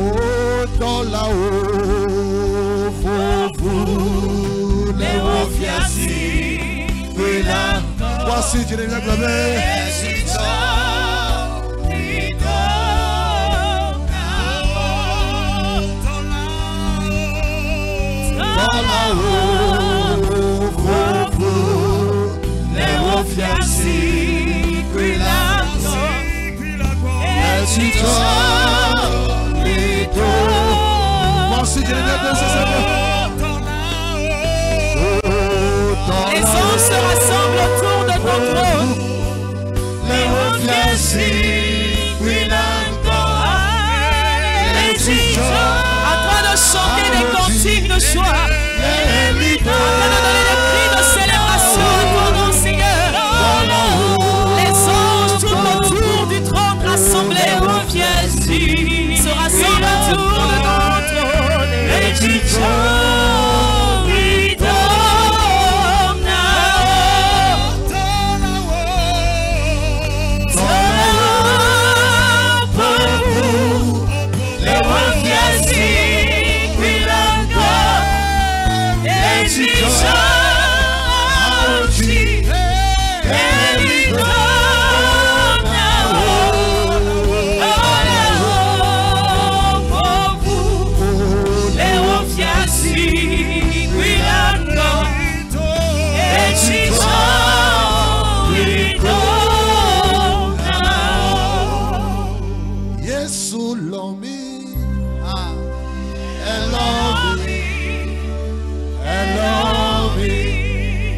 Oh, dans là-haut, vous les refiassi, oui là, voici Dieu les acclamés. Dans là-haut, vous les refiassi, oui là, voici les anges se rassemblent autour de ton trône. Les refiassi, oui en train de chanter des cantiques de joie, en train de donner des cris de célébration à ton nom, Seigneur. Les anges tout autour du trône rassemblés se rassemblent autour de ton trône.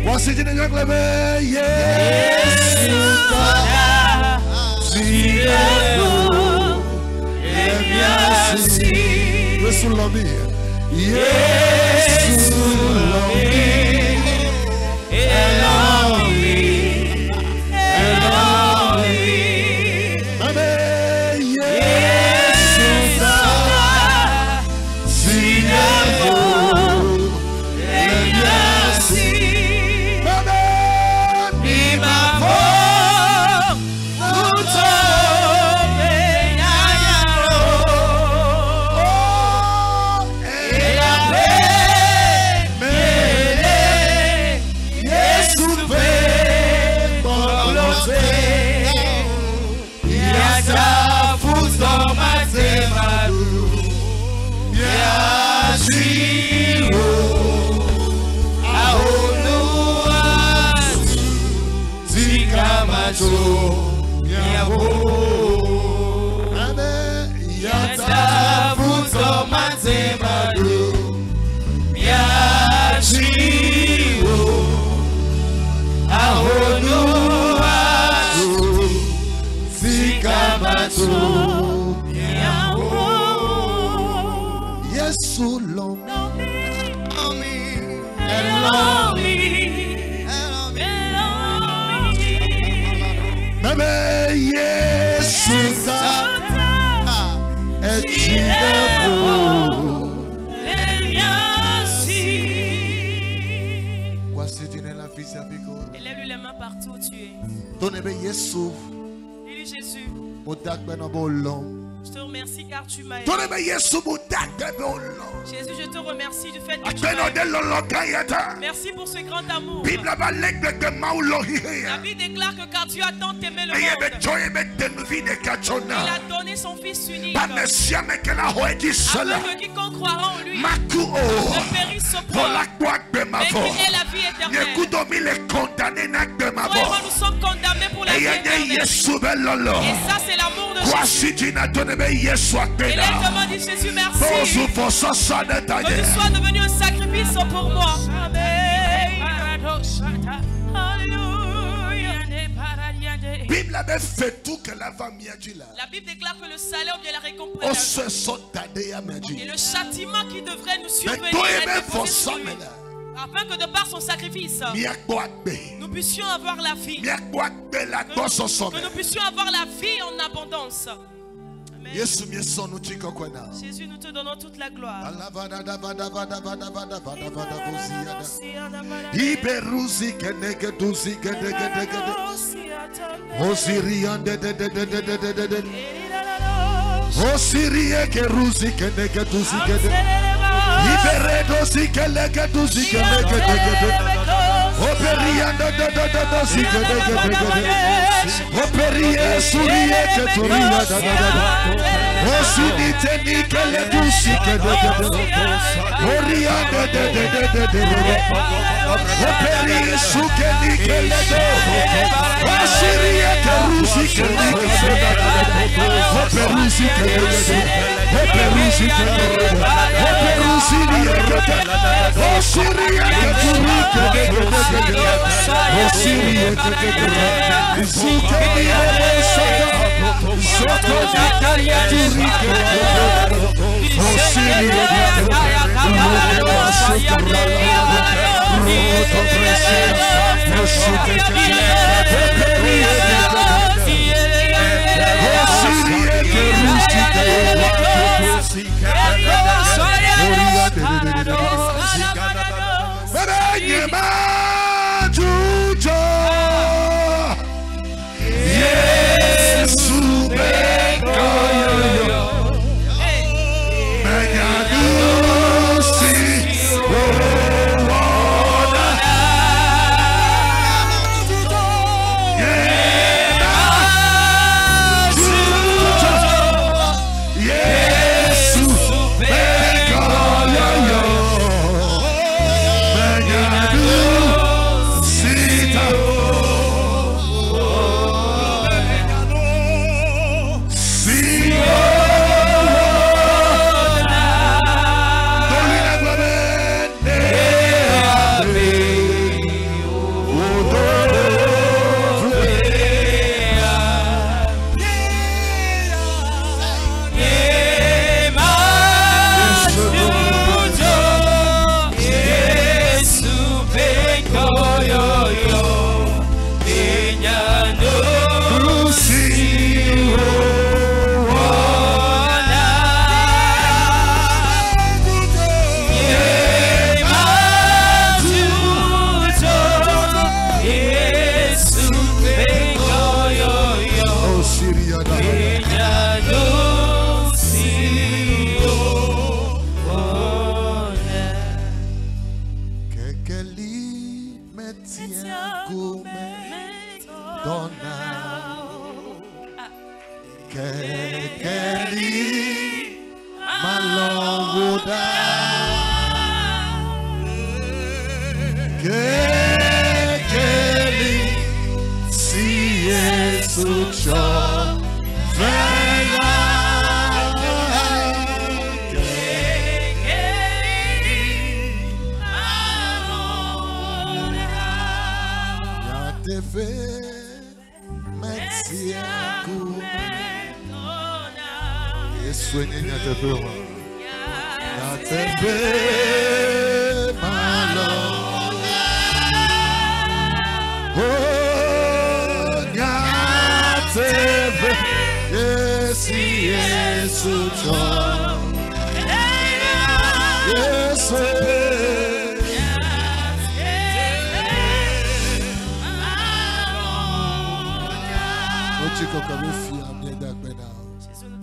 Voici Dieu nous acclamé. Yesu l'ami. Yesu élève les mains partout où tu es. Dis-lui Jésus, je te remercie car tu m'as aidé. Jésus, je te remercie du fait que tu m'as aidé. Merci pour ce grand amour. La Bible déclare que car Dieu a tant aimé le monde, il a donné son Fils unique, afin que quiconque croira en lui ne périsse point, mais qu'il ait la vie éternelle. Toi, nous sommes condamnés pour la vie éternelle. Et ça, c'est l'amour de Jésus. Et là, il dit Jésus, merci. Que tu sois devenu un sacrifice pour moi. Amen. Alléluia. La Bible déclare que le salaire ou bien la récompense et le châtiment qui devrait nous survenir est déposé sur lui, afin que de par son sacrifice nous puissions avoir la vie, que nous puissions avoir la vie en abondance. Jésus, nous te donnons toute la gloire. Jésus, nous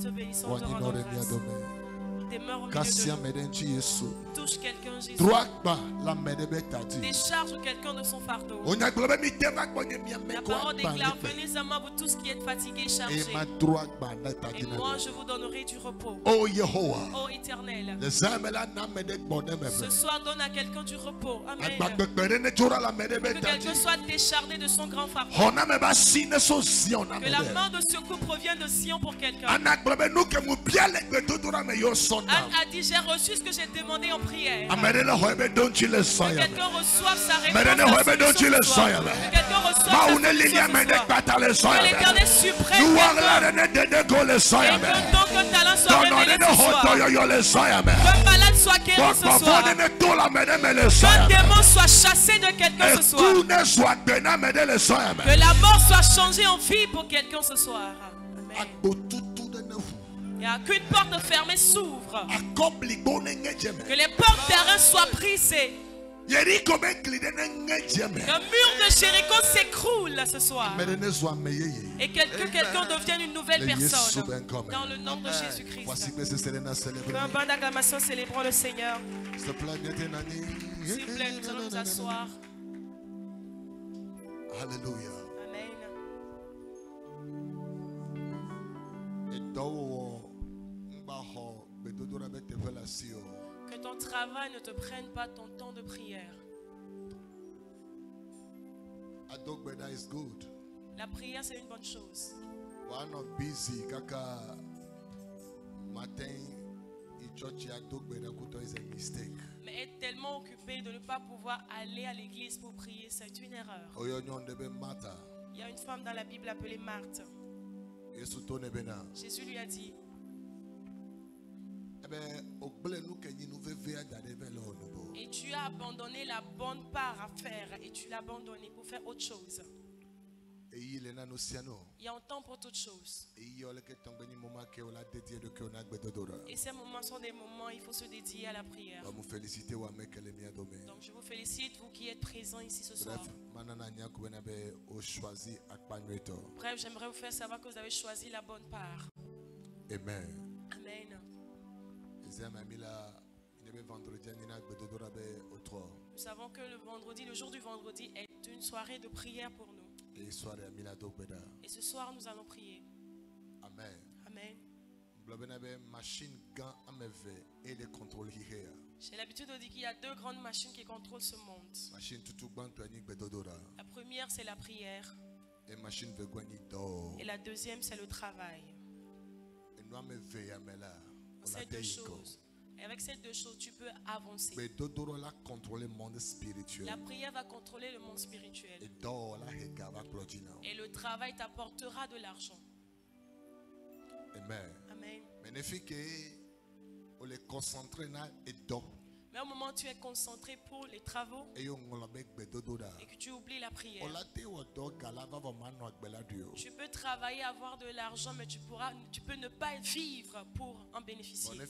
t'obéissons. Demeure au milieu de nous. Touche quelqu'un, Jésus. Décharge quelqu'un de son fardeau. La parole déclare: venez à moi, vous tous qui êtes fatigués et chargés, et moi je vous donnerai du repos. Oh Yehovah, ô Éternel, ce soir donne à quelqu'un du repos. Amen. Que quelqu'un soit déchargé de son grand fardeau. Que la main de secours provienne de Sion pour quelqu'un. Anne a dit: j'ai reçu ce que j'ai demandé en prière. Que quelqu'un reçoive sa réponse. Que quelqu'un reçoive sa réponse. Que l'Éternel suprême et que ton talent soit révélé ce soir. Que malade soit guéri ce soir. Que démon soit chassé de quelqu'un ce soir. Que la mort soit changée en vie pour quelqu'un ce soir. Amen. qu'une porte fermée s'ouvre. Que les portes terrain soient brisées. Le mur de Jéricho s'écroule ce soir. Et que quelqu'un devienne une nouvelle personne. Dans le nom de Jésus-Christ. Un bon d'acclamation, célébrons le Seigneur. S'il vous plaît, nous allons nous asseoir. Alléluia. Amen. Que ton travail ne te prenne pas ton temps de prière. La prière, c'est une bonne chose. Mais être tellement occupé de ne pas pouvoir aller à l'église pour prier, c'est une erreur. Il y a une femme dans la Bible appelée Marthe. Jésus lui a dit: et tu as abandonné la bonne part à faire et tu l'as abandonné pour faire autre chose. Il y a un temps pour toutes choses. Et ces moments sont des moments où il faut se dédier à la prière. Donc je vous félicite, vous qui êtes présents ici ce soir. Bref, j'aimerais vous faire savoir que vous avez choisi la bonne part. Amen. Amen. Nous savons que le vendredi, le jour du vendredi, est une soirée de prière pour nous. Et ce soir, nous allons prier. Amen. Amen. J'ai l'habitude de dire qu'il y a deux grandes machines qui contrôlent ce monde. La première, c'est la prière. Et la deuxième, c'est le travail. Ces deux choses. Et avec ces deux choses, tu peux avancer. La prière va contrôler le monde spirituel. Et le travail t'apportera de l'argent. Amen. Amen. Mais au moment où tu es concentré pour les travaux et que tu oublies la prière, tu peux travailler, avoir de l'argent, mais tu peux ne pas vivre pour en bénéficier. Mais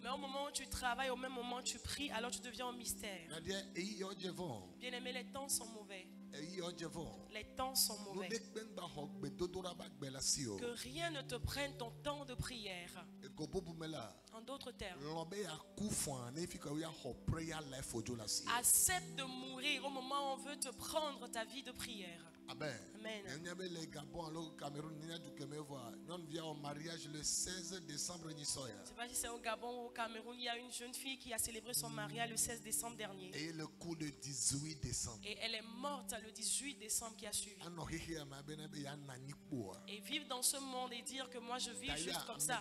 au moment où tu travailles, au même moment où tu pries, alors tu deviens un mystère. Bien aimé, les temps sont mauvais. Les temps sont mauvais. Que rien ne te prenne ton temps de prière. En d'autres termes, accepte de mourir au moment où on veut te prendre ta vie de prière. Amen. Amen. Je ne sais pas si c'est au Gabon ou au Cameroun, il y a une jeune fille qui a célébré son mariage le 16 décembre dernier. Et le coup le 18 décembre. Et elle est morte le 18 décembre qui a suivi. Et vivre dans ce monde et dire que moi je vis juste comme ça.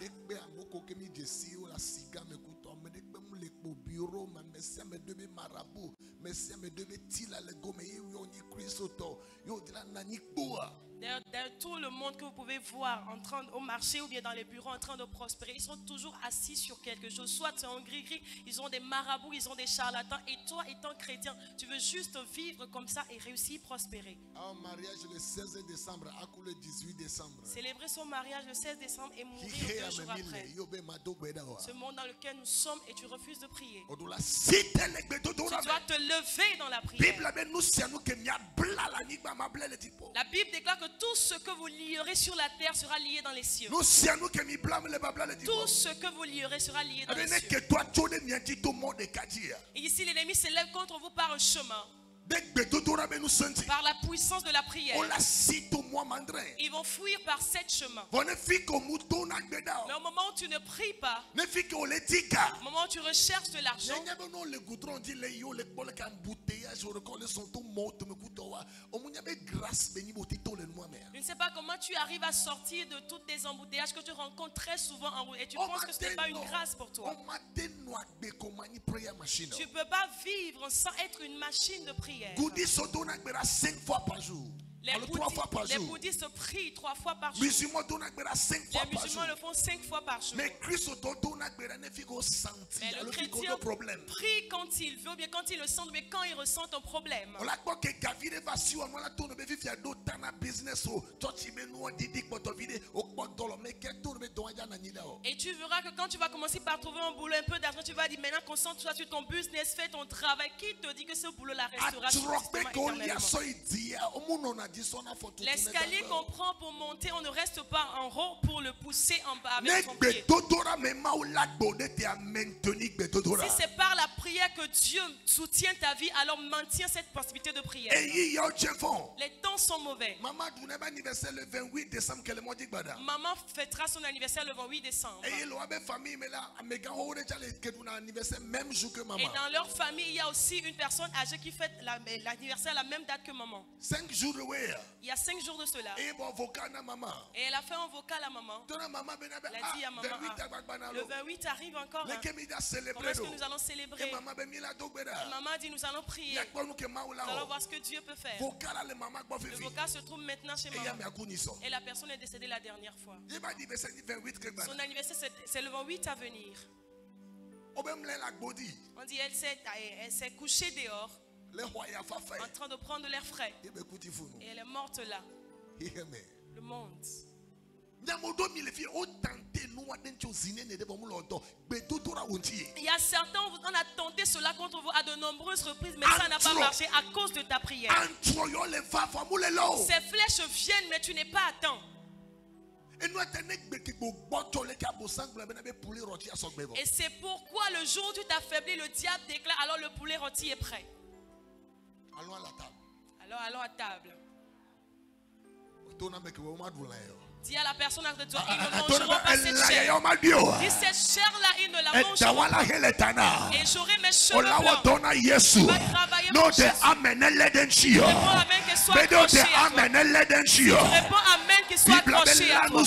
Derrière tout le monde que vous pouvez voir en train au marché ou bien dans les bureaux en train de prospérer, ils sont toujours assis sur quelque chose. Soit c'est en gris-gris, ils ont des marabouts, ils ont des charlatans. Et toi, étant chrétien, tu veux juste vivre comme ça et réussir, prospérer. Un mariage le 16 décembre, à coup le 18 décembre. Célébrer son mariage le 16 décembre et mourir 2 jours après. Ce monde dans lequel nous sommes et tu refuses de prier. Tu dois te lever dans la prière. La Bible déclare que tout ce que vous lierez sur la terre sera lié dans les cieux. Tout ce que vous lierez sera lié dans les cieux. Et ici l'ennemi s'élève contre vous par un chemin. Par la puissance de la prière. Ils vont fuir par 7 chemins. Mais au moment où tu ne pries pas, au moment où tu recherches de l'argent, je ne sais pas comment tu arrives à sortir de tous tes embouteillages que tu rencontres très souvent en route et tu penses que ce n'est pas une grâce pour toi. Tu ne peux pas vivre sans être une machine de prière. Les bouddhistes prient 3 fois par jour. Les musulmans le font 5 fois par jour. Mais le chrétien prie quand il veut, bien quand il le sent, mais quand il ressent un problème. tu verras que quand tu vas commencer par trouver un boulot, un peu d'argent, tu vas dire maintenant concentre-toi sur ton business, fais ton travail. Qui te dit que ce boulot-là restera éternellement? L'escalier qu'on prend pour monter, on ne reste pas en haut pour le pousser en bas avec son pied. Si c'est par la prière que Dieu soutient ta vie, alors maintiens cette possibilité de prière. Les temps sont mauvais. Maman fêtera son anniversaire le 28 décembre. Et dans leur famille, il y a aussi une personne âgée qui fête l'anniversaire à la même date que maman. 5 jours de il y a 5 jours de cela. Et elle a fait un vocal à maman. Elle a dit à maman, le 28 arrive encore. Comment est-ce que nous allons célébrer? Et maman a dit, nous allons prier. Nous allons voir ce que Dieu peut faire. Le vocal se trouve maintenant chez maman. Et la personne est décédée la dernière fois. Son anniversaire, c'est le 28 à venir. On dit, elle s'est couchée dehors, en train de prendre l'air frais. Et elle est morte là. Le monde. Il y a certains, on a tenté cela contre vous à de nombreuses reprises, mais ça n'a pas marché à cause de ta prière. Ces flèches viennent, mais tu n'es pas à temps. Et c'est pourquoi le jour où tu t'affaiblis, le diable déclare, alors le poulet rôti est prêt. Allons à la table. Alors allons à table. Dis à la personne à côté de toi, ils ne mangeront pas cette chair. Dis cette chair-là, ils ne la mangeront pas. Et j'aurai mes cheveux blancs. Je vais travailler mon chest. Réponds amen qu'il soit accroché à toi. Réponds amen qu'il soit accroché à toi.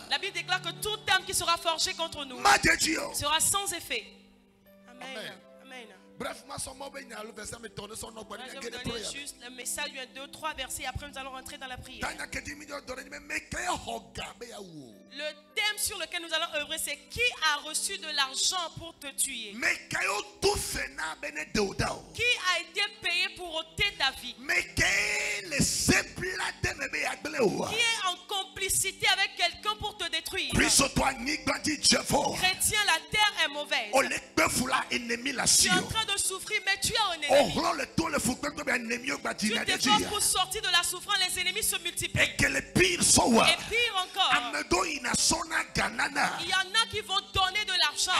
La Bible déclare que toute âme qui sera forgée contre nous sera sans effet. Amen. Amen. Je vais vous donner juste le message de 2-3 versets. Après nous allons rentrer dans la prière. Le thème sur lequel nous allons œuvrer, c'est qui a reçu de l'argent pour te tuer? Qui a été payé pour ôter ta vie? Qui est en complicité avec quelqu'un pour te détruire? Chrétien, la terre est mauvaise. Tu es en train de souffrir, mais tu as un ennemi. Tu t'efforces pour sortir de la souffrance, les ennemis se multiplient. Et pire encore, il y en a qui vont donner de l'argent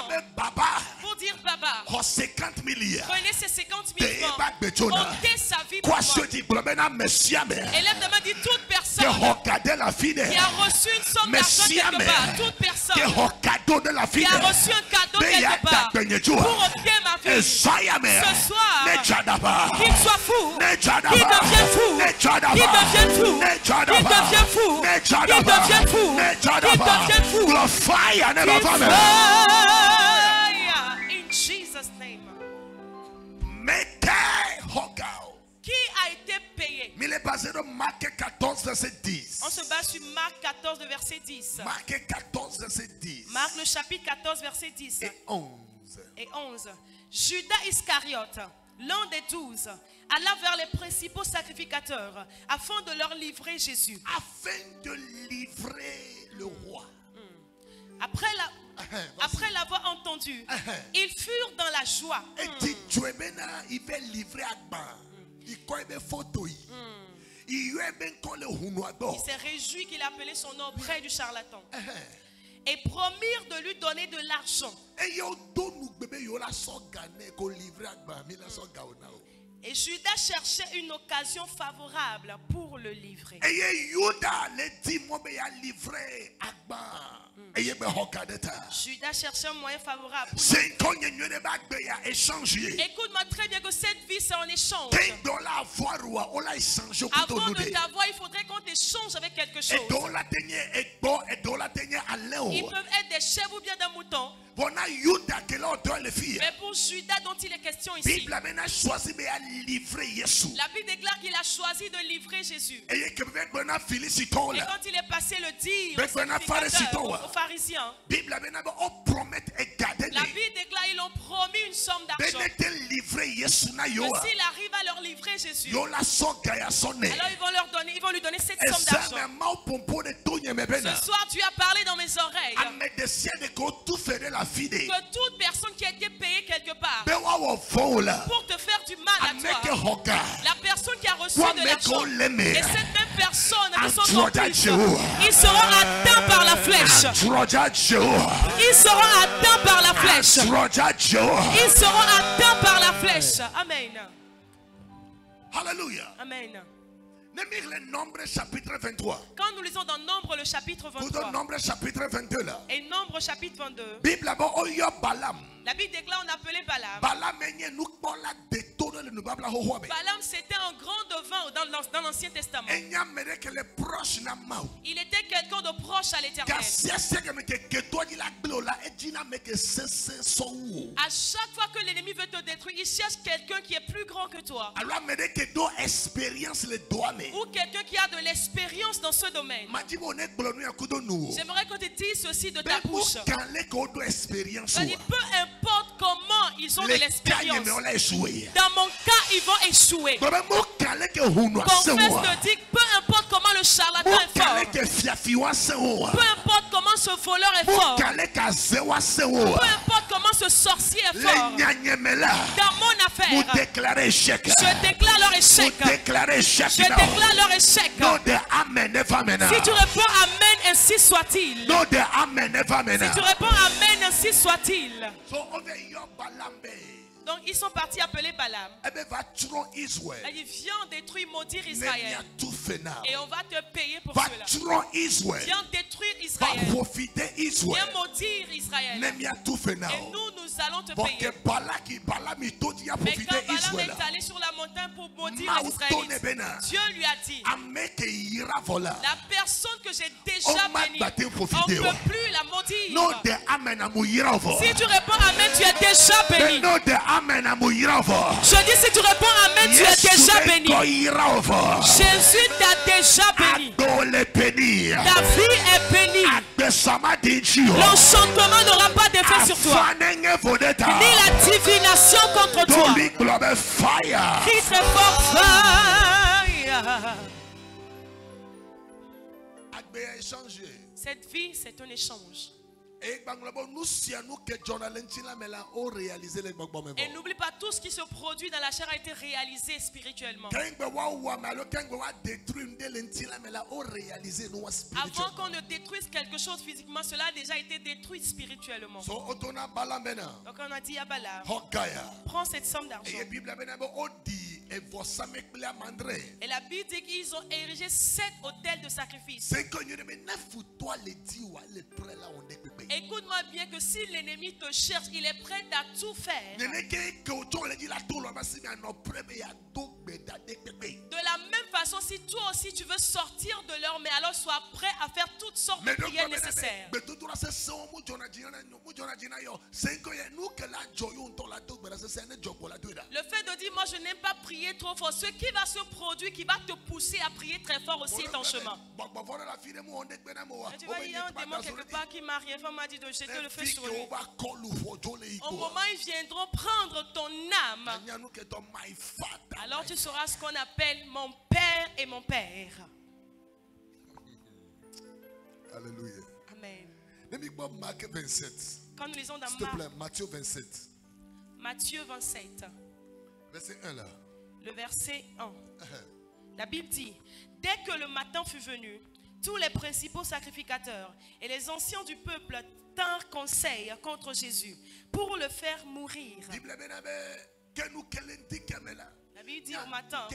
pour dire Baba, prenez ces 50 000 francs, ôtez sa vie pour moi. Élève ta main, dit toute personne qui a reçu une somme d'argent quelque part, toute personne qui a reçu un cadeau quelque part pour ôter ma vie, ce soir, qu'il soit fou, qu'il devienne fou, qu'il devienne fou, qu'il devienne fou, qu'il devienne fou, qu'il devienne fou. Fire in Jesus' name. Qui a été payé? On se base sur Marc 14, verset 10. Marc le chapitre 14, verset 10 et 11. Judas Iscariote, l'un des 12, alla vers les principaux sacrificateurs afin de leur livrer Jésus. Afin de livrer le roi. Après l'avoir entendu, ils furent dans la joie. Il s'est réjoui qu'il appelait son nom près du charlatan. Et promirent de lui donner de l'argent. Et Judas cherchait une occasion favorable pour le livrer. Judas cherchait un moyen favorable. Écoute-moi très bien que cette vie c'est en échange. Avant de t'avoir, il faudrait qu'on t'échange avec quelque chose. Ils peuvent être des chèvres ou bien des moutons. Mais pour Judas dont il est question ici, la Bible déclare qu'il a choisi de livrer Jésus. Et quand il est passé le dire aux pharisiens, la Bible déclare qu'ils ont promis une somme d'argent. Que s'il arrive à leur livrer Jésus, alors ils vont lui donner cette somme d'argent. Ce soir, tu as parlé dans mes oreilles que toute personne qui a été payée quelque part pour te faire du mal à toi, la personne qui a reçu de l'argent, et cette même personne de son complice, ils seront atteints par la flèche. Ils seront atteints par la flèche. Ils seront atteints par la flèche. Amen. Alléluia. Amen. Nombre chapitre 23. Quand nous lisons dans Nombre le chapitre 23 Nombre chapitre 22 là. Et Nombre chapitre 22, la Bible déclare on appelait Balaam. Balaam c'était un grand devin dans l'Ancien Testament. Il était quelqu'un de proche à l'Éternel. À chaque fois que l'ennemi veut te détruire, il cherche quelqu'un qui est plus grand que toi. Ou quelqu'un qui a de l'expérience dans ce domaine. J'aimerais que tu dises ceci de ta bouche. Peu importe comment ils ont de l'expérience, dans mon cas ils vont échouer. Confesse de dire, peu importe comment le charlatan est fort, peu importe comment ce voleur est fort, peu importe comment ce sorcier est fort, dans mon affaire, je déclare leur échec. Je déclare leur échec. Si tu réponds Amen, ainsi soit-il. Si tu réponds Amen, ainsi soit-il. Donc ils sont partis appeler Balaam. Il vient détruire, maudire Israël. Et on va te payer pour cela. Viens détruire Israël. Viens maudire Israël. Et nous allons te payer. Mais quand Balaam est allé sur la montagne pour maudire les Israélites, Dieu lui a dit, la personne que j'ai déjà bénie, on ne peut plus la maudire. Si tu réponds Amen, tu es déjà béni. Je dis, si tu réponds Amen, tu es déjà béni. Jésus t'a déjà béni. Ta vie est bénie. L'enchantement n'aura pas d'effet sur toi, ni la divination contre toi. Crie très fort, fire. Cette vie, c'est un échange. Et n'oublie pas, tout ce qui se produit dans la chair a été réalisé spirituellement. Avant qu'on ne détruise quelque chose physiquement, cela a déjà été détruit spirituellement. Donc on a dit à Balaam, prends cette somme d'argent. Et la Bible dit qu'ils ont érigé 7 autels de sacrifice. Écoute-moi bien que si l'ennemi te cherche, il est prêt à tout faire. De la même façon, si toi aussi tu veux sortir de leur main, alors sois prêt à faire toutes sortes de prières nécessaires. Le fait de dire, moi je n'aime pas prier trop fort, ce qui va se produire, qui va te pousser à prier très fort aussi est en chemin. Tu vois, il y a un démon quelque part qui m'a dit de jeter le feu sur lui. Au moment où ils viendront prendre ton âme, alors tu sauras ce qu'on appelle mon Père et mon Père. Alléluia. Amen. Quand nous lisons dans Matthieu 27. Matthieu 27. Verset 1 là. Le verset 1. La Bible dit, dès que le matin fut venu, tous les principaux sacrificateurs et les anciens du peuple tinrent conseil contre Jésus pour le faire mourir. La Bible dit au matin,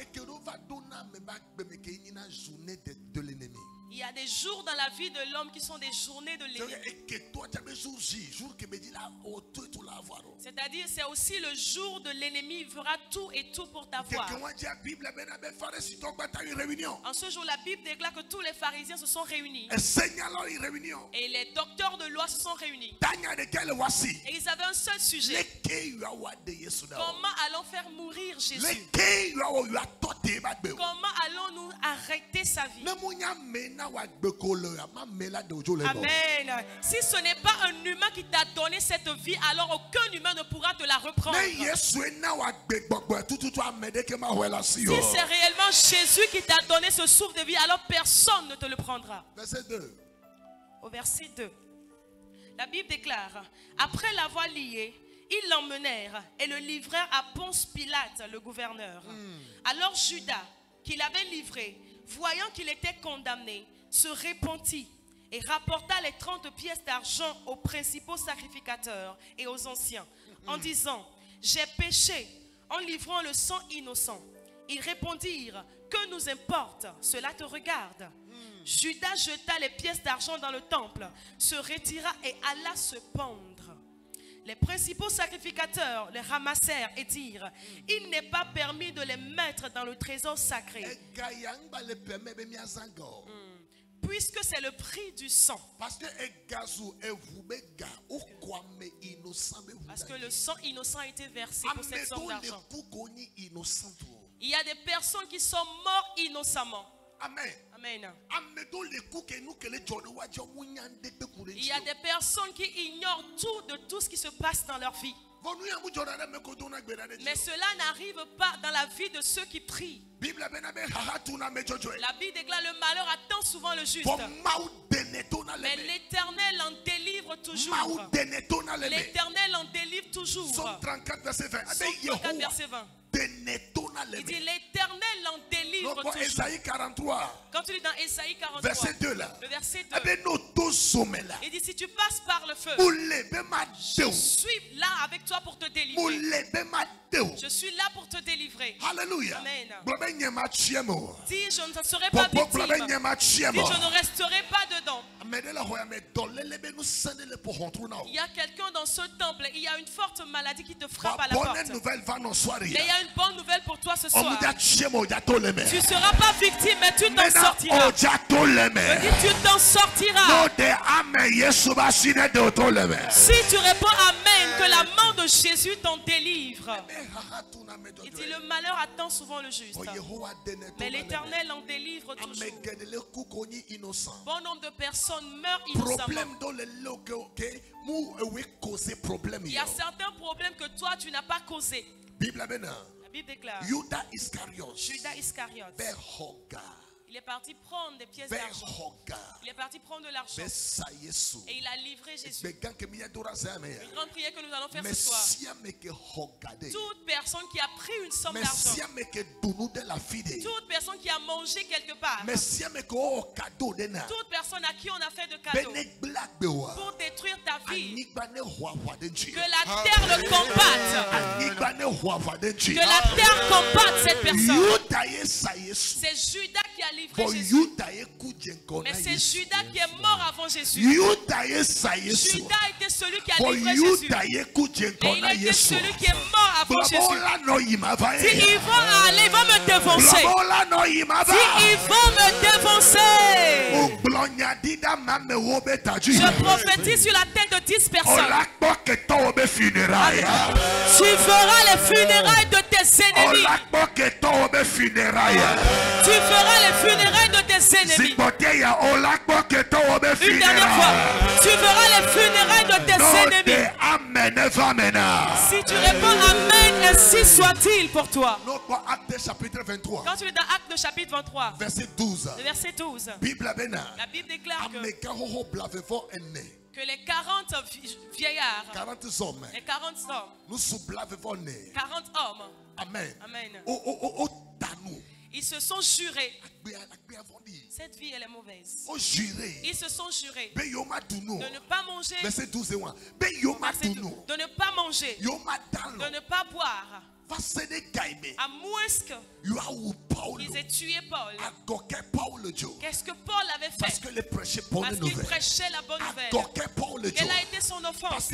il Il y a des jours dans la vie de l'homme qui sont des journées de l'ennemi. C'est-à-dire, c'est aussi le jour de l'ennemi. Il fera tout et tout pour t'avoir. En ce jour, la Bible déclare que tous les pharisiens se sont réunis. Et les docteurs de loi se sont réunis. Et ils avaient un seul sujet. Comment allons faire mourir Jésus? Comment allons-nous arrêter sa vie? Amen. Si ce n'est pas un humain qui t'a donné cette vie, alors aucun humain ne pourra te la reprendre. Si c'est réellement Jésus qui t'a donné ce souffle de vie, alors personne ne te le prendra. Verset 2. Au verset 2. La Bible déclare: après l'avoir lié, ils l'emmenèrent et le livrèrent à Ponce Pilate, le gouverneur. Alors Judas, qui l'avait livré, voyant qu'il était condamné, se repentit et rapporta les 30 pièces d'argent aux principaux sacrificateurs et aux anciens, en disant: j'ai péché en livrant le sang innocent. Ils répondirent: que nous importe, cela te regarde. Judas jeta les pièces d'argent dans le temple, se retira et alla se pendre. Les principaux sacrificateurs les ramassèrent et dirent: il n'est pas permis de les mettre dans le trésor sacré, puisque c'est le prix du sang. Parce que le sang innocent a été versé pour cette somme d'argent. Il y a des personnes qui sont mortes innocemment. Amen. Amen. Il y a des personnes qui ignorent tout de tout ce qui se passe dans leur vie. Mais cela n'arrive pas dans la vie de ceux qui prient. La Bible déclare: le malheur attend souvent le juste, mais l'Éternel en délivre toujours. L'Éternel en délivre toujours. Psaume 34 verset 20. Il dit: l'Éternel en délivre toujours. Ésaïe 43. Quand tu lis dans Ésaïe 43, verset 2 là. le verset 2, il dit: si tu passes par le feu, je suis là avec toi pour te délivrer. Je suis là pour te délivrer. Alléluia. Amen. Dis: je ne serai pas victime. Dis: je ne resterai pas dedans. Il y a quelqu'un dans ce temple, il y a une forte maladie qui te frappe à la porte. Mais il y a une bonne nouvelle pour toi ce soir. Tu ne seras pas victime, mais tu t'en sortiras. Je dis: tu t'en sortiras. Si tu réponds Amen, que la main de Jésus t'en délivre. Il dit: le malheur attend souvent le juste, mais l'Éternel en délivre toujours. Bon nombre de personnes meurent innocemment. Il y a certains problèmes que toi tu n'as pas causés. La Bible déclare: Judas Iscariote, il est parti prendre des pièces d'argent. Il est parti prendre de l'argent. Et il a livré Jésus. Une grande prière que nous allons faire ce soir. Toute personne qui a pris une somme d'argent, toute personne qui a mangé quelque part, toute personne à qui on a fait de cadeaux pour détruire ta vie, que la terre le combatte. Que la terre combatte cette personne. C'est Judas qui a livré Jésus. Mais c'est Judas qui est mort avant Jésus. Judas était celui qui a livré Jésus. Et il était celui qui est mort avant Jésus. Si ils vont aller, ils vont me défoncer. Si ils vont me défoncer, je prophétise sur la tête de 10 personnes. Tu feras les funérailles de tes ennemis. Tu feras les funérailles de tes ennemis. Une dernière fois, tu feras les funérailles de tes ennemis. Si tu réponds Amen, ainsi soit-il pour toi. Quand tu es dans Actes chapitre 23, verset 12. le verset 12, la Bible déclare que les 40 vieillards, 40 hommes, les 40 hommes, 40 hommes, Amen. Amen. Ils se sont jurés. Cette vie, elle est mauvaise. Ils se sont jurés de ne pas manger. Verset 12 et 1. De ne pas manger. De ne pas boire. À moins qu'ils aient tué Paul. Qu'est-ce que Paul avait fait? Parce qu'il prêchait la bonne nouvelle. Quelle a été son offense? Parce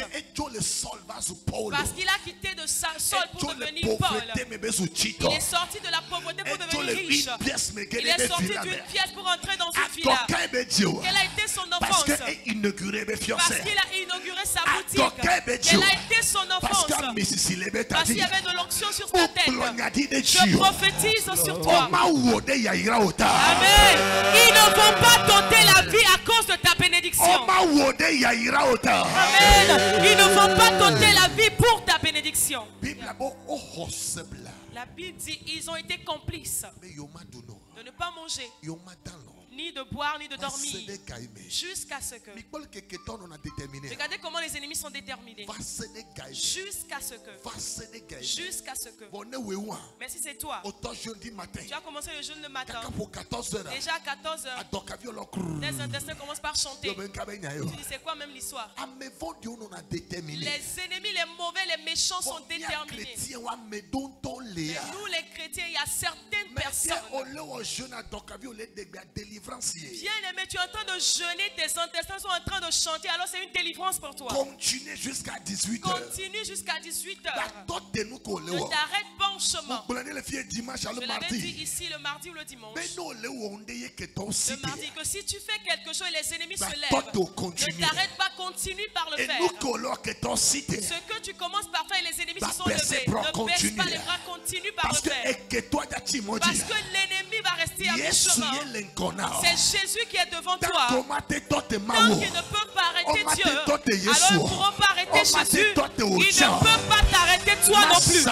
qu'il a quitté de Saul pour devenir Paul. Il est sorti de la pauvreté pour devenir riche. Il est sorti d'une pièce pour entrer dans une villa. Quelle a été son offense? Parce qu'il a inauguré sa boutique. Quelle a été son offense? Parce qu'il y avait de l'onction sur ta tête. Je prophétise sur toi. Amen. Ils ne vont pas tenter la vie à cause de ta bénédiction. Amen. Ils ne vont pas tenter la vie pour ta bénédiction. La Bible dit ils ont été complices de ne pas manger, ni de boire, ni de dormir, jusqu'à ce que... Regardez comment les ennemis sont déterminés. Jusqu'à ce que... Mais si c'est toi, tu as commencé le jeûne le matin, déjà à 14h, tes intestins commencent par chanter. Tu dis c'est quoi même l'histoire? Les ennemis, les mauvais, les méchants sont déterminés. Mais nous les chrétiens, il y a certaines personnes. Bien aimé, tu es en train de jeûner, tes intestins sont en train de chanter, alors c'est une délivrance pour toi. Continue jusqu'à 18h. Continue jusqu'à 18h. Ne t'arrête pas en chemin. Je l'avais dit ici le mardi ou le dimanche. Le mardi, que si tu fais quelque chose et les ennemis se lèvent, ne t'arrête pas, continue par le faire. Ce que tu commences par faire et les ennemis se sont levés, ne baisse pas les bras, continue par le faire. Parce que l'ennemi va rester à mi-chemin. C'est Jésus qui est devant toi. Tant qu'il ne peut pas arrêter Dieu, alors ils ne pourront pas arrêter Jésus. Il ne peut pas t'arrêter toi non plus.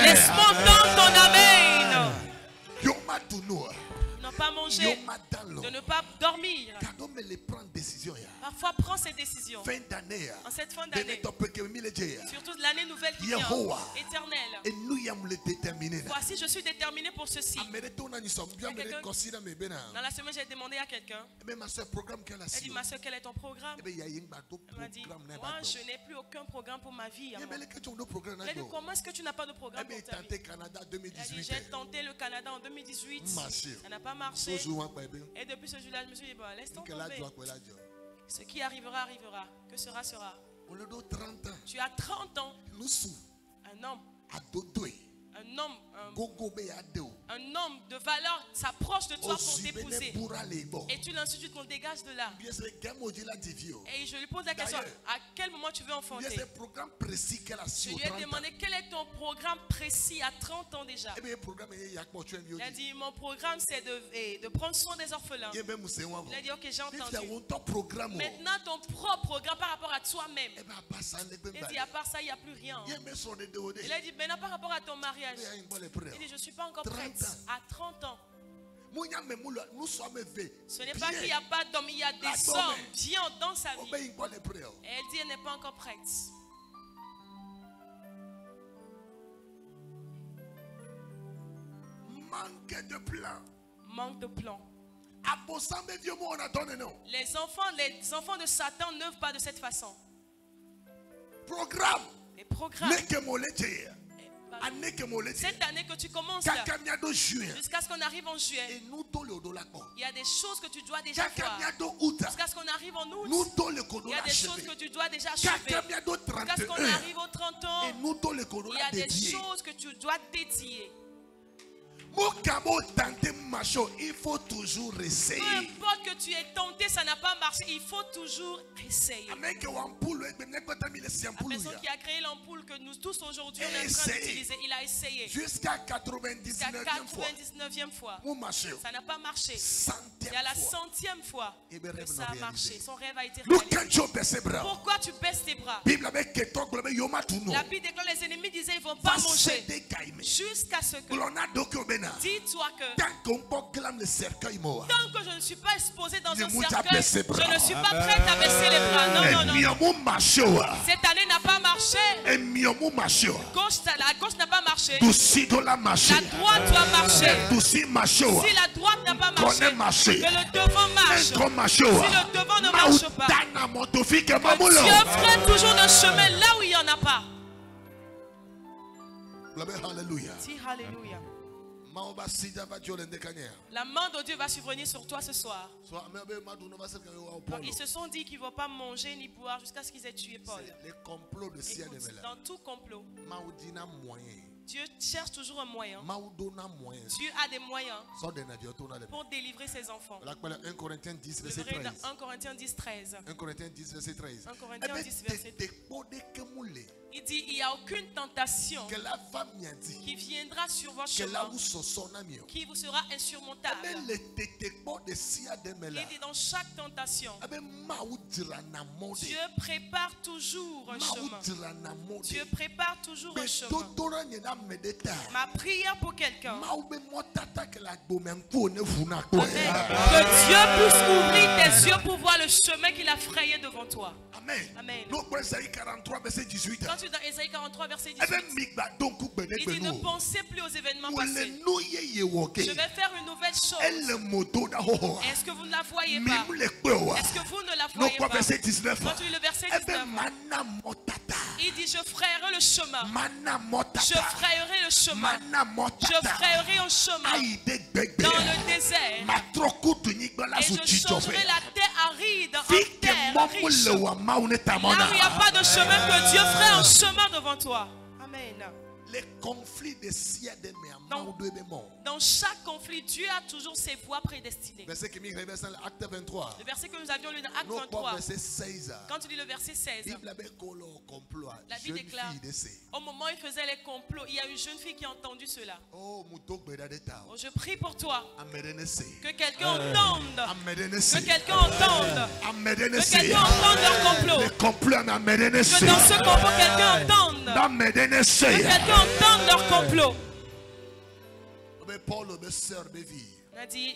Laisse-moi entendre ton amen. Ne pas manger, de ne pas dormir. Parfois prends ces décisions. En cette fin d'année, surtout de l'année nouvelle qui vient, éternelle. Voici, je suis déterminé pour ceci. Dans la semaine, j'ai demandé à quelqu'un. Elle dit, ma soeur, quel est ton programme? Elle m'a dit, moi, je n'ai plus aucun programme pour ma vie. Elle a dit, comment est-ce que tu n'as pas de programme pour ta vie? Elle a dit, j'ai tenté le Canada en 2018. Ça n'a pas marché. Et depuis ce jour-là, je me suis dit, bon, laisse tomber. Ce qui arrivera, arrivera. Que sera, sera. Tu as 30 ans. Un homme de valeur s'approche de toi pour t'épouser. Et tu l'insultes, qu'on dégage de là. Et je lui pose la question, à quel moment tu veux enfanter? Je lui ai demandé quel est ton programme précis à 30 ans déjà. Il a dit, mon programme c'est de prendre soin des orphelins. Il a dit, ok, j'ai entendu. Maintenant ton propre programme par rapport à toi-même. Il a dit, à part ça, il n'y a plus rien. Il a dit, maintenant par rapport à ton mariage. Il dit, je ne suis pas encore prête. À 30 ans. Ce n'est pas qu'il n'y a pas d'homme, il y a des hommes bien dans sa vie. Et elle dit, elle n'est pas encore prête. Manque de plan. Les enfants de Satan n'œuvrent pas de cette façon. Les programmes. Cette année que tu commences jusqu'à ce qu'on arrive en juillet, il y a des choses que tu dois déjà faire. Jusqu'à ce qu'on arrive en août, il y a des choses que tu dois déjà achever. Jusqu'à ce qu'on arrive aux 30 ans, il y a des choses que tu dois dédier. Il faut toujours essayer. Peu importe que tu aies tenté, ça n'a pas marché. Il faut toujours essayer. La personne qui a créé l'ampoule que nous tous aujourd'hui on est en train d'utiliser, il a essayé. Jusqu'à 99e fois. Ça n'a pas marché. Il y a la 100e fois que ça a marché. Son rêve a été réalisé. Pourquoi tu baisses tes bras? La Bible déclare, les ennemis disaient ils ne vont pas manger. Jusqu'à ce que dis-toi que tant que je ne suis pas exposé dans un cercueil, je ne suis pas prête à baisser les bras. Non, non, non. Cette année n'a pas marché. La gauche n'a pas marché. La droite doit marcher. Si la droite n'a pas marché, que le devant marche. Si le devant ne marche pas, que Dieu ferait toujours le chemin là où il n'y en a pas. Alléluia. Dis Alléluia. La main de Dieu va survenir sur toi ce soir. Donc, ils se sont dit qu'ils ne vont pas manger ni boire jusqu'à ce qu'ils aient tué Paul. Écoute, dans tout complot, Dieu cherche toujours un moyen. Dieu a des moyens pour délivrer ses enfants. 1 Corinthiens 10, verset 13. 1 Corinthiens 10, 13. 1 Corinthiens 10, verset 13. 1 Corinthiens 10, verset 13. Il dit, il n'y a aucune tentation qui viendra sur votre chemin qui vous sera insurmontable. Il dit, dans chaque tentation, Dieu prépare toujours un chemin. Dieu prépare toujours un chemin. Ma prière pour quelqu'un, que Dieu puisse ouvrir tes yeux pour voir le chemin qu'il a frayé devant toi. Amen. Amen. Quand tu es dans Ésaïe 43, verset 18, il dit, ne pensez plus aux événements passés. Je vais faire une nouvelle chose. Est-ce que vous ne la voyez pas? Est-ce que vous ne la voyez pas? Quand tu lis le verset 19, il dit, je frayerai le chemin. Je frayerai le chemin. Je frayerai un chemin dans le désert. Et je changerai la terre aride en terre riche. Là où il n'y a pas de chemin, que Dieu ferait un chemin devant toi. Amen. Les conflits de dans chaque conflit, Dieu a toujours ses voies prédestinées. Le verset que nous avions lu dans Acte 23, quand tu lis le verset 16, la Bible déclare, au moment où il faisait les complots, il y a une jeune fille qui a entendu cela. Oh, je prie pour toi, que quelqu'un entende, que quelqu'un entende, que quelqu'un entende leur complot, que dans ce complot, quelqu'un entende, que quelqu'un entende leur complot. On a dit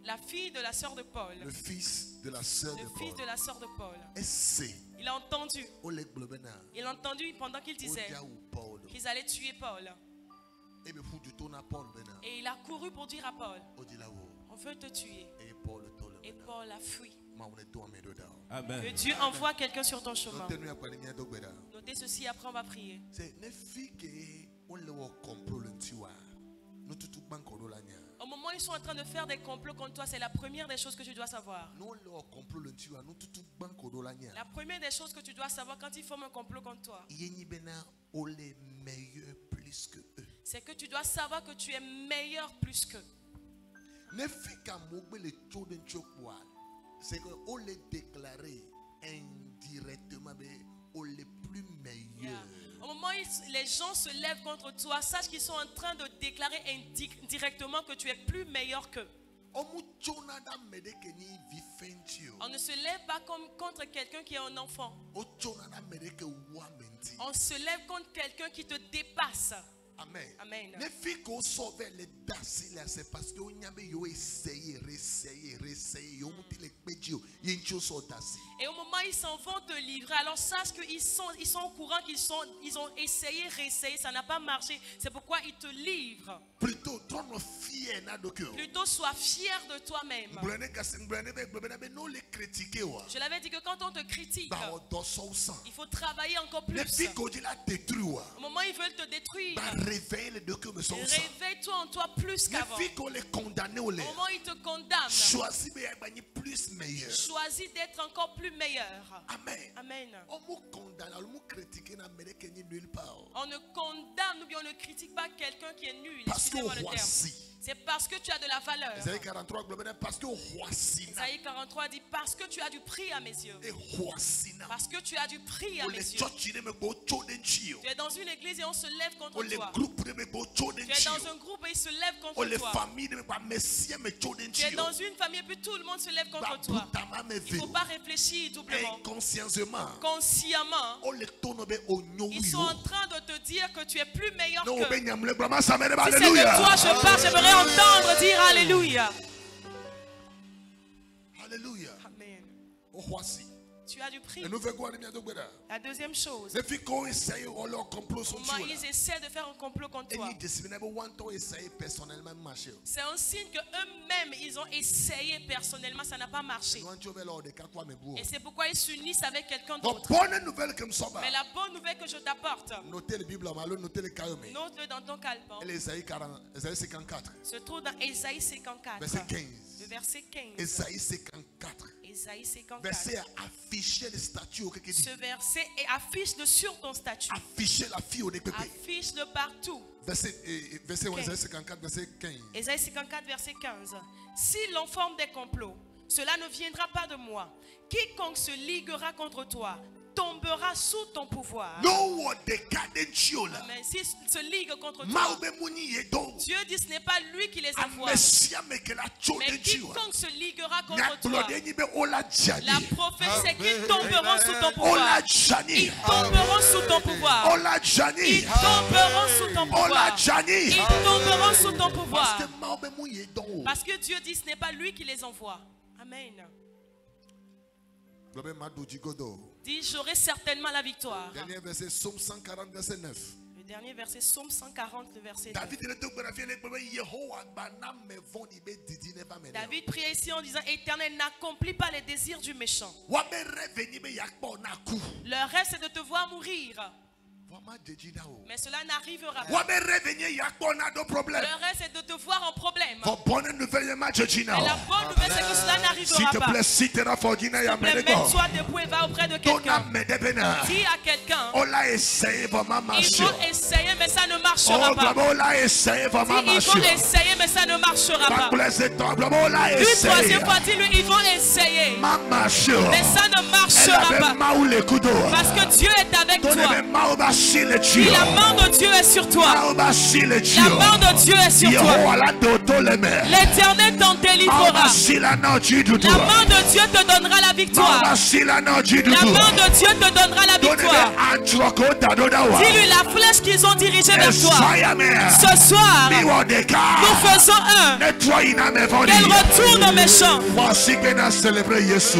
la fille de la sœur de Paul. Le fils de la sœur de Paul. Il a entendu. Il a entendu pendant qu'il disait qu'ils allaient tuer Paul. Et il a couru pour dire à Paul, on veut te tuer. Et Paul a fui. Amen. Que Dieu envoie quelqu'un sur ton chemin. Notez ceci, après on va prier. Au moment où ils sont en train de faire des complots contre toi, c'est la première des choses que tu dois savoir. La première des choses que tu dois savoir quand ils forment un complot contre toi, c'est que tu dois savoir que tu es meilleur plus qu'eux. C'est qu'on les déclarer indirectement, on les plus meilleurs. Au moment où les gens se lèvent contre toi, sache qu'ils sont en train de déclarer indirectement que tu es plus meilleur qu'eux. On ne se lève pas comme contre quelqu'un qui est un enfant. On se lève contre quelqu'un qui te dépasse. Amen. Amen. C'est parce que et au moment où ils s'en vont te livrer, alors sache qu'ils sont au courant ils ont essayé, réessayé, ça n'a pas marché. C'est pourquoi ils te livrent. Plutôt sois fier de toi-même. Je l'avais dit que quand on te critique, il faut travailler encore plus. Au moment où ils veulent te détruire, réveille-toi en toi plus qu'avant. Au moment où ils te condamnent, choisis d'être encore plus meilleur. Amen. Amen. On ne condamne ou bien on ne critique pas quelqu'un qui est nul. Parce que C'est parce que tu as de la valeur. Isaïe 43 parce que Isaïe 43 dit parce que tu as du prix à mes yeux. Parce que tu as du prix à mes yeux. Tu es dans une église et on se lève contre toi. Tu es dans un groupe et ils se lèvent contre toi. Tu es dans une famille et puis tout le monde se lève contre toi. Il ne faut pas réfléchir doublement. Consciemment, ils sont en train de te dire que tu es plus meilleur que. Si c'est de toi je parle, j'aimerais entendre dire Alléluia. Alléluia. Amen. Tu as du prix. La deuxième chose, comment ils essaient de faire un complot contre toi. C'est un signe qu'eux-mêmes ils ont essayé personnellement, ça n'a pas marché. Et c'est pourquoi ils s'unissent avec quelqu'un d'autre. Mais la bonne nouvelle que je t'apporte, note-le dans ton calepin, se trouve dans Ésaïe 54, le verset 15. Ésaïe 54. Isaïe 54. Verset affiché le statut. Ce verset affiche-le sur ton statut. Affiche-le partout. Verset 54, verset 15. Isaïe 54, verset 15. Si l'on forme des complots, cela ne viendra pas de moi. Quiconque se liguera contre toi tombera sous ton pouvoir. Amen. S'il se ligue contre toi, Dieu dit ce n'est pas lui qui les envoie. Mais quiconque se liguera contre toi, la prophétie c'est qu'ils tomberont sous ton pouvoir. Ils tomberont sous ton pouvoir. Ils tomberont sous ton pouvoir. Ils tomberont sous ton pouvoir. Parce que Dieu dit ce n'est pas lui qui les envoie. Amen. Dis, j'aurai certainement la victoire. Dernier verset, Psaume 140, verset 9. Le dernier verset, Psaume 140, le verset 9. David priait ici en disant, Éternel, n'accomplis pas les désirs du méchant. Leur rêve, c'est de te voir mourir. Mais cela n'arrivera pas. Leur rêve, c'est de te voir en problème. Mais la bonne nouvelle, c'est que cela n'arrivera pas. S'il te plaît, mets-toi debout et va auprès de quelqu'un. Dis à quelqu'un, ils vont essayer, mais ça ne marchera pas. Ils vont essayer, mais ça ne marchera pas. Une troisième fois, dis-lui, ils vont essayer, mais ça ne marchera pas. Parce que Dieu est avec toi. Et la main de Dieu est sur toi. La main de Dieu est sur toi. L'Éternel t'en délivrera. La main de Dieu te donnera la victoire. La main de Dieu te donnera la victoire. Dis-lui la flèche qu'ils ont dirigée vers toi. Ce soir, nous faisons un. Qu'elle retourne aux méchants.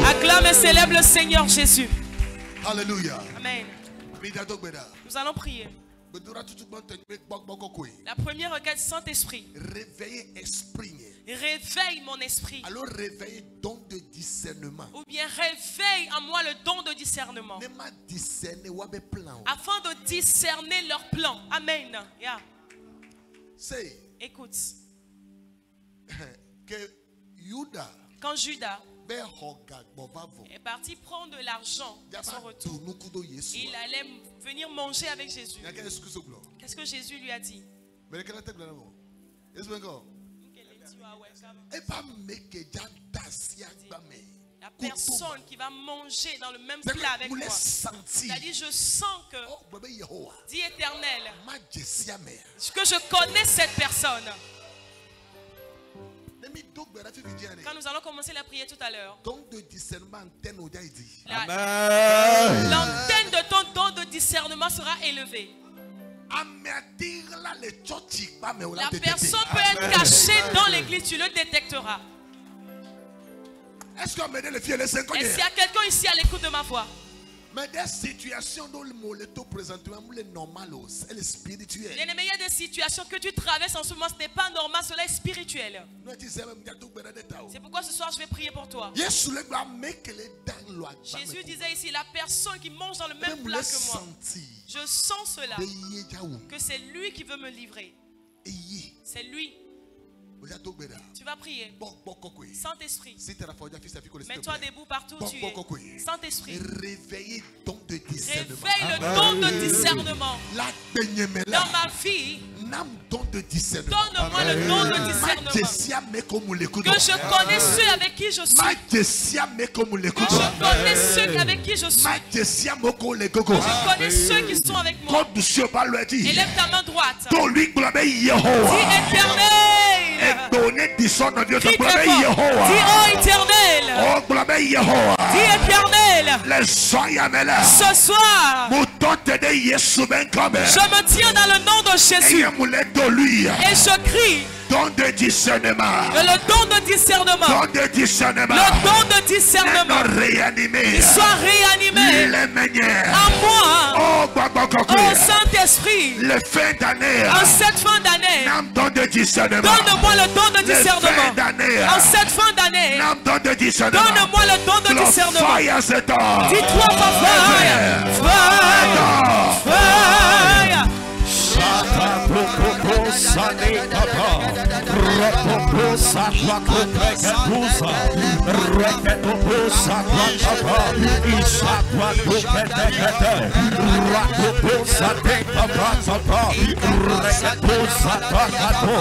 Acclame et célèbre le Seigneur Jésus. Alléluia. Amen. Nous allons prier. La première requête, Saint-Esprit. Réveille mon esprit. Alors réveille don de discernement. Ou bien réveille en moi le don de discernement. Afin de discerner leurs plans. Amen. Yeah. Écoute. Quand Judas est parti prendre de l'argent à son retour, il allait venir manger avec Jésus. Qu'est-ce que Jésus lui a dit? La personne qui va manger dans le même plat avec moi, il a dit, je sens que, dit Éternel, que je connais cette personne. Quand nous allons commencer la prière tout à l'heure, l'antenne de ton don de discernement sera élevée. La personne peut être cachée dans l'église, tu le détecteras. Est-ce qu'il y a quelqu'un ici à l'écoute de ma voix? Mais des situations dont le moleto présentement est normal, elle est spirituelle. Il y a des situations que tu traverses en ce moment, ce n'est pas normal, cela est spirituel. C'est pourquoi ce soir je vais prier pour toi. Jésus disait ici, la personne qui mange dans le même plat que moi, je sens cela, que c'est lui qui veut me livrer. C'est lui. Tu vas prier. Saint-Esprit, mets-toi debout partout où tu es. Saint-Esprit, réveille le don de discernement dans ma vie. Donne-moi le don de discernement. Que je connaisse ceux avec qui je suis. Que je connaisse ceux avec qui je suis. Que je connaisse ceux qui sont avec moi. Élève ta main droite. Dis éternel. Dis oh éternel. Dis éternel. Ce soir, je me tiens dans le nom de Jésus. Et je crie. Don de discernement. Le don de discernement. Don de discernement. Le don de discernement. Réanimé. Soit réanimé. En moi. Oh Saint-Esprit. Le fin d'année. En cette fin d'année. Don de discernement. Donne-moi le don de discernement. En cette fin d'année. Don de discernement. Donne-moi le don de discernement. Dis-toi papa. Fire. Sane Papa, Ropopo Saquaco Pecapusa, Recapopo Saquacapa, Isaquaco Petecate, Rapopo Sate Papa Papa, Recapo Saquacapo,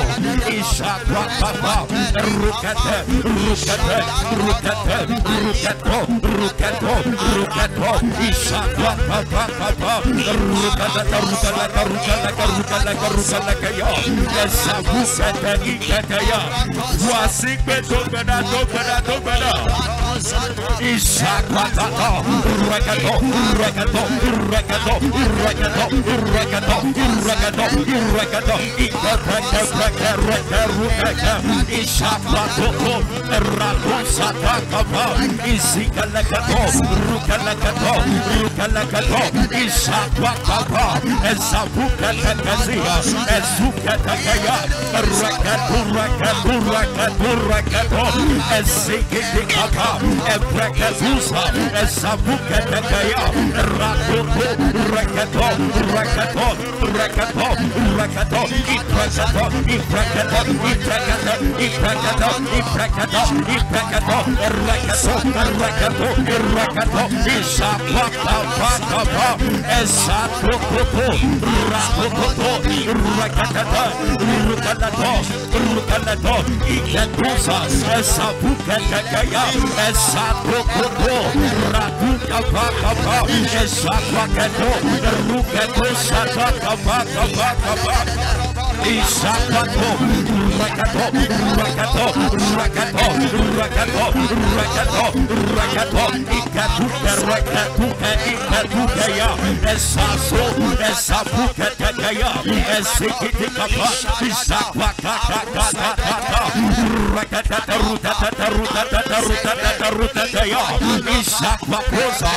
Isaquacapa, Rucate, Rucate, Rucate, Rucato, Rucato, Rucato, Isaquacapa Papa, Rucata, Rucata, Rucata, voici que Tobena Ishakwatata Rekato Rekato Rekato Rekato Rekato Rekato Rekato Rekato Ishakwatoko Rakusataka Isikalakato Rukalakato Rukalakato Ishakwataka Esabukalakazia Ezukatakaya Rekato Rekato Rekato Rekato Esikikaka Ebrekatusa Esabukatakaya Rakoto Rekato Rekato Rekato Rekato Iprekato Iprekato Iprekato Iprekato Iprekato Iprekato Rekato Rekato Rekato Isapakapakapa Esakokoto Rakokoto Rekatata Rukanato Rukanato Iketusa Esabukatakaya Esakokoto Rakukapakapa Esapakato Ruketusa Kapakapakapa Isakato, Rakato, Rakato, Rakato, Rakato, Rakato, Rakato, Ikatuka, Rakatuka, Ikatukaya, Esaso, Esabukatakaya, Esikitikapa, Isapakakakakaka, Rakatata, Rutata, Rutata, Rutata, Rutataya, Isapakosa,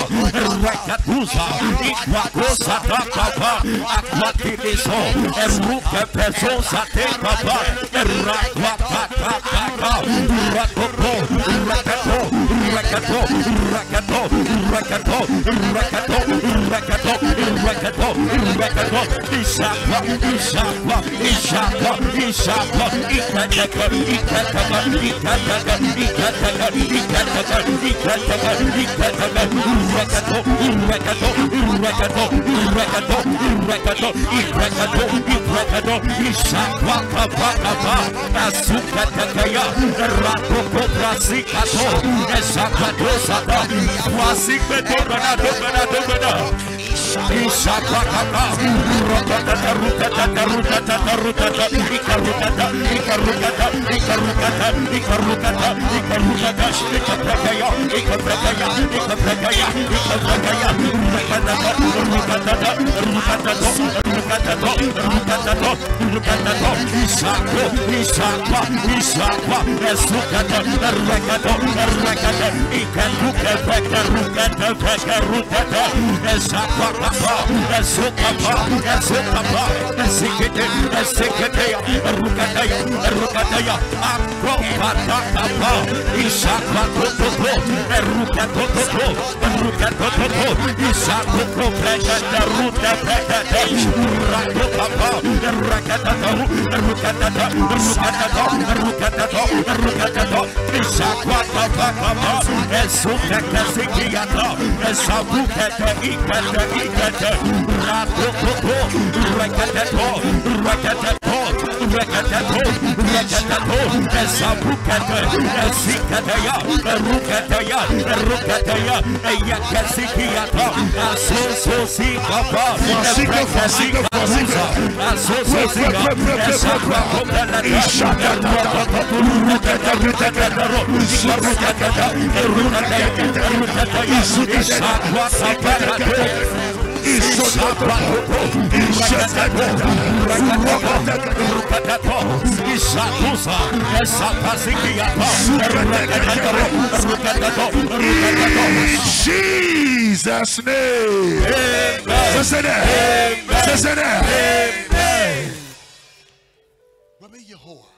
Rakatusa, Ikwakosa, Kakapa, Akwatikiso, Eruka, Sosa te papa, Rakataka, Rakopo, Rakato, Rakato, Rakato, Rakato, Rakato, Rakato, Rakato, Rakato, Isapa, Isapa, Isapa, Isapa, Ikataka, Ikataka, Ikataka, Ikataka, Ikataka, Ikataka, Ikataka, Rakato, Rakato, Rakato, Rakato, Rakato, Rakato, Rakato, Ishakwakapakapa, Asukatakaya, Rakokoprasikato, Esakatosata, Wasikbetobana, Ishakwakapa, Rokatata, Rukatata, Rukatata, Rukatata, Ikarukata, Ikarukata, Ikarukata, Ikarukata, Ikarukata, Ikaprakaya, Ikaprakaya, Ikaprakaya, Ikaprakaya, Rukatata, Rukatata, Rukatata, Rukatata, Rukatata, Rukatato, Isako, Isakwa, Isakwa, Esukata, Rekato, Rekata, Ikaluka, Rukata, Rukata, Esakwa, Esukapa, Esukapa, Esikete, Esikete, Rukataya, Rukataya, Akropataka, Isakwa, Toto, Rukatoto, Rukatoto, Isako, Rekata, Rukata, Rakopapa, Rakatato, Rukatato, Rukatato, Rukatato, Rukatato, Isakwakapakapa, Esukakasikiata, Esabukata, Ikata, Ikata, Rakokopo, Rakatato, Rakatato, Jesus' name.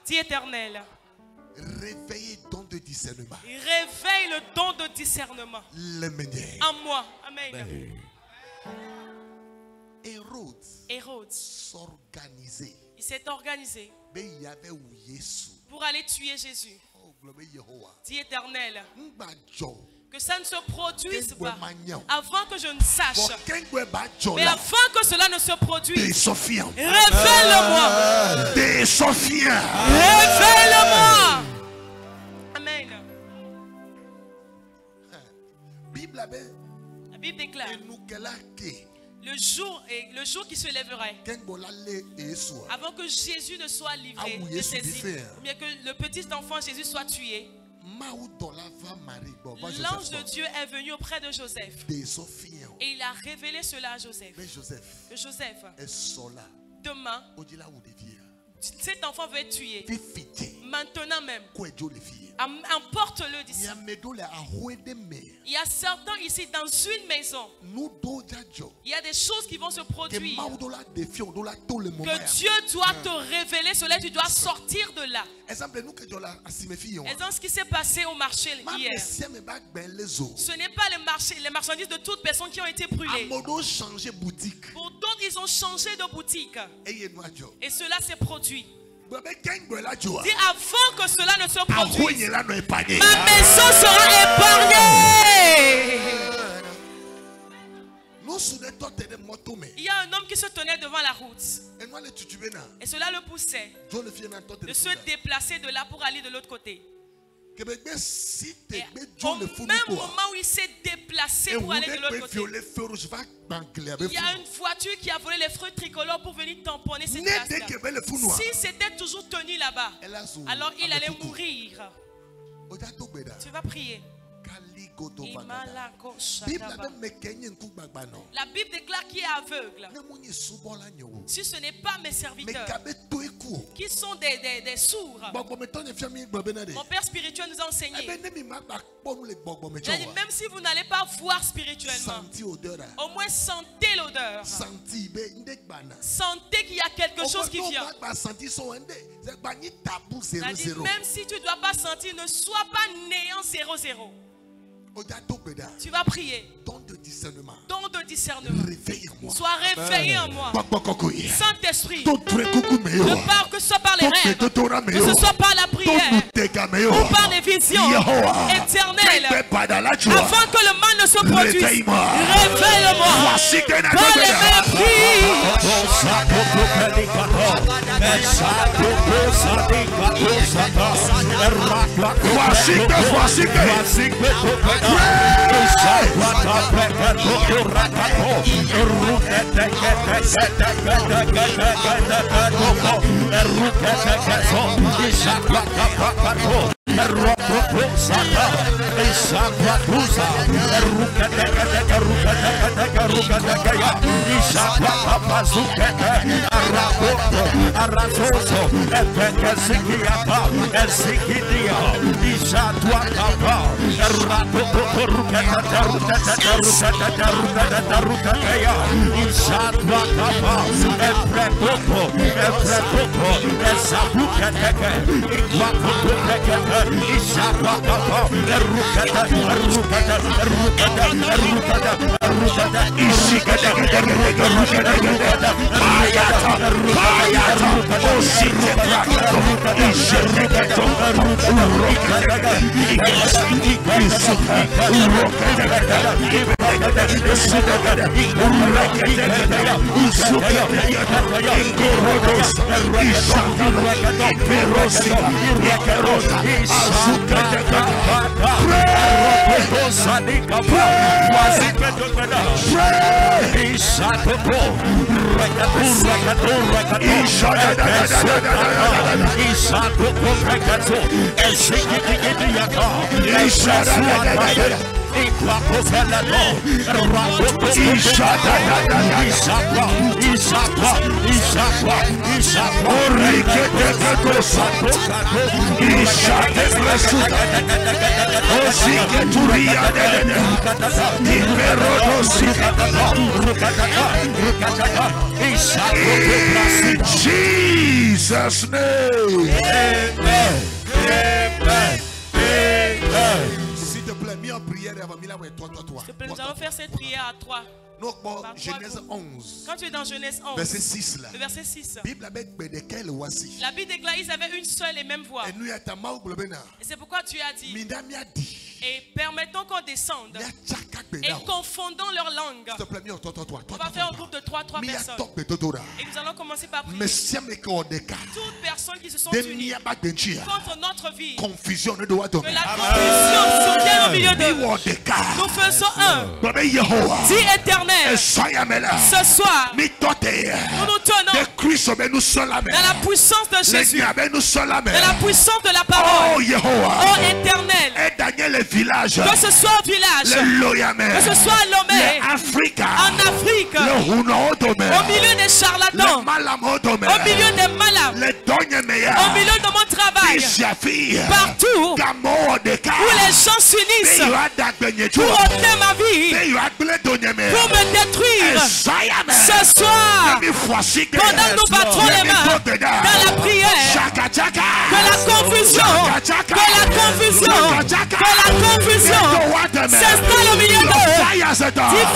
Dis Éternel, réveillez le don de discernement. Réveille le don de discernement en moi. Amen. Hérode s'organiser. Il s'est organisé pour aller tuer Jésus. Dis Éternel, que ça ne se produise pas avant que je ne sache. Mais avant que cela ne se produise, révèle-le-moi. Révèle-le-moi. Amen. La Bible déclare le jour qui se lèverait avant que Jésus ne soit livré, de saisi, ou bien que le petit enfant Jésus soit tué. L'ange de Dieu est venu auprès de Joseph et il a révélé cela à Joseph. Que Joseph, demain, cet enfant veut être tué. Maintenant même, emporte-le d'ici. Il y a certains ici dans une maison. Il y a des choses qui vont se produire. Que Dieu doit te révéler cela. Tu dois sortir de là. Exemple, ce qui s'est passé au marché hier. Ce n'est pas les marchandises de toutes personnes qui ont été brûlées. Pour d'autres, ils ont changé de boutique. Et cela s'est produit. Dis avant que cela ne se produise, ma maison sera épargnée. Il y a un homme qui se tenait devant la route. Et cela le poussait de se déplacer de là pour aller de l'autre côté. Et au même moment où il s'est déplacé pour aller de l'autre côté, il y a une voiture qui a volé les feux tricolores pour venir tamponner cette place-là. Si c'était toujours tenu là-bas, alors il allait mourir. Tu vas prier. La Bible déclare qui est aveugle. Si ce n'est pas mes serviteurs qui sont des sourds. Mon père spirituel nous a enseigné. Même si vous n'allez pas voir spirituellement, au moins sentez l'odeur. Sentez qu'il y a quelque chose qui vient. Même si tu ne dois pas sentir, ne sois pas néant 0-0. Tu vas prier. Don de discernement. Sois réveillé en moi. Saint-Esprit. Ne parle que ce soit par les rêves, que ce soit par la prière ou par les visions éternelles. Avant que le mal ne se produise, révèle-moi. Par les Jesus' name. Amen. Amen. Amen. S'il te plaît, mis en prière. S'il te plaît, nous allons faire cette prière à trois. Genèse 11. Quand tu es dans Genèse 11, verset 6 là. Le verset 6. La Bible déclare ils avaient une seule et même voix. Et c'est pourquoi tu as dit. Et permettons qu'on descende. Et confondons leur langue. On va faire un groupe de 3 personnes. Et nous allons commencer par prier. Toutes personnes qui se sont unies contre notre vie. Que la confusion survienne au milieu d'eux. Nous faisons un. Dis éternel. Ce soir, nous nous tenons dans la puissance de Jésus, dans la puissance de la parole. Oh éternel, que ce soit au village, que ce soit à Lomé, en Afrique, au milieu des charlatans, au milieu des malades, au milieu de mon travail, partout où les gens s'unissent pour ôter ma vie, pour me détruire. Ce soir, pendant que nous battrons les mains dans la prière, que la confusion s'installe au milieu d'eux. Dis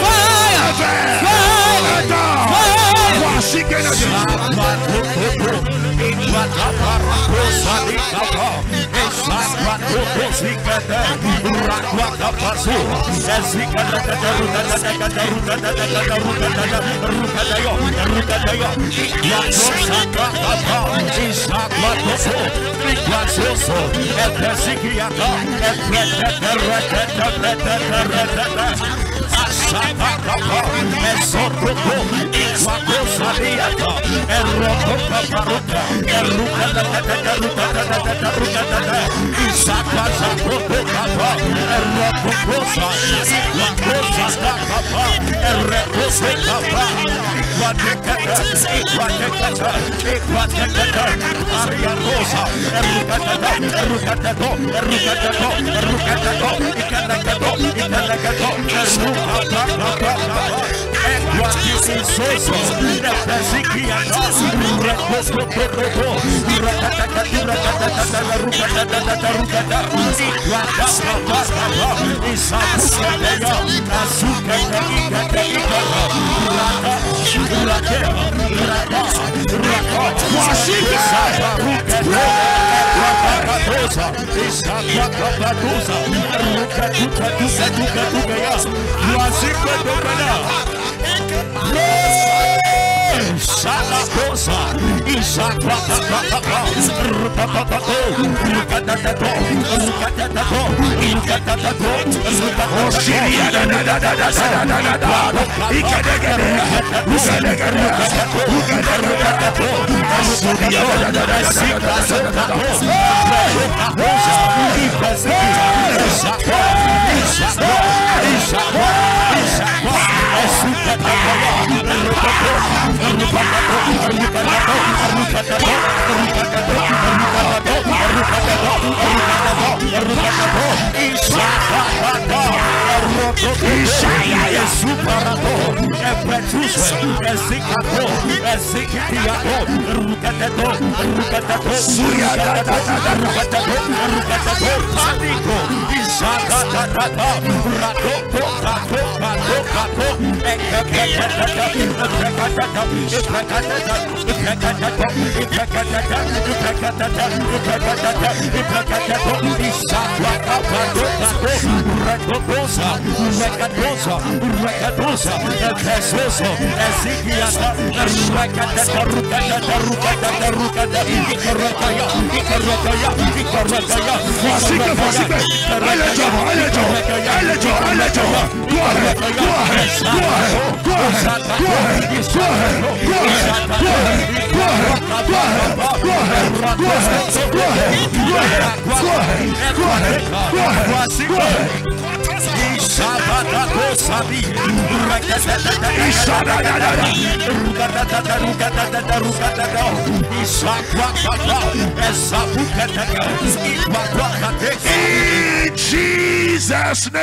In Jesus' name.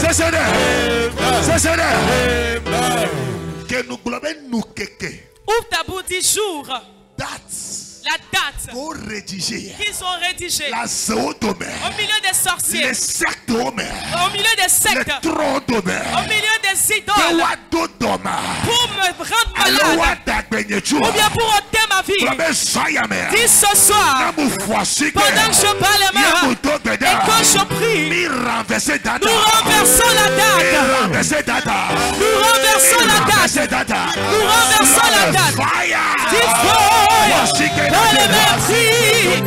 C'est ça. Que nous globons nous quelque. Ouvre ta bouche 10 jours. La date qu'ils ont rédigé la au milieu des sorciers, les sectes au milieu des sectes, les au milieu des idoles, pour me rendre malade ou bien pour ôter ma vie. Dis ce soir, pendant que je parle les mains et quand je prie, nous renversons la date. Nous renversons la date. Nous renversons la date. Dis feu dans les mains prises.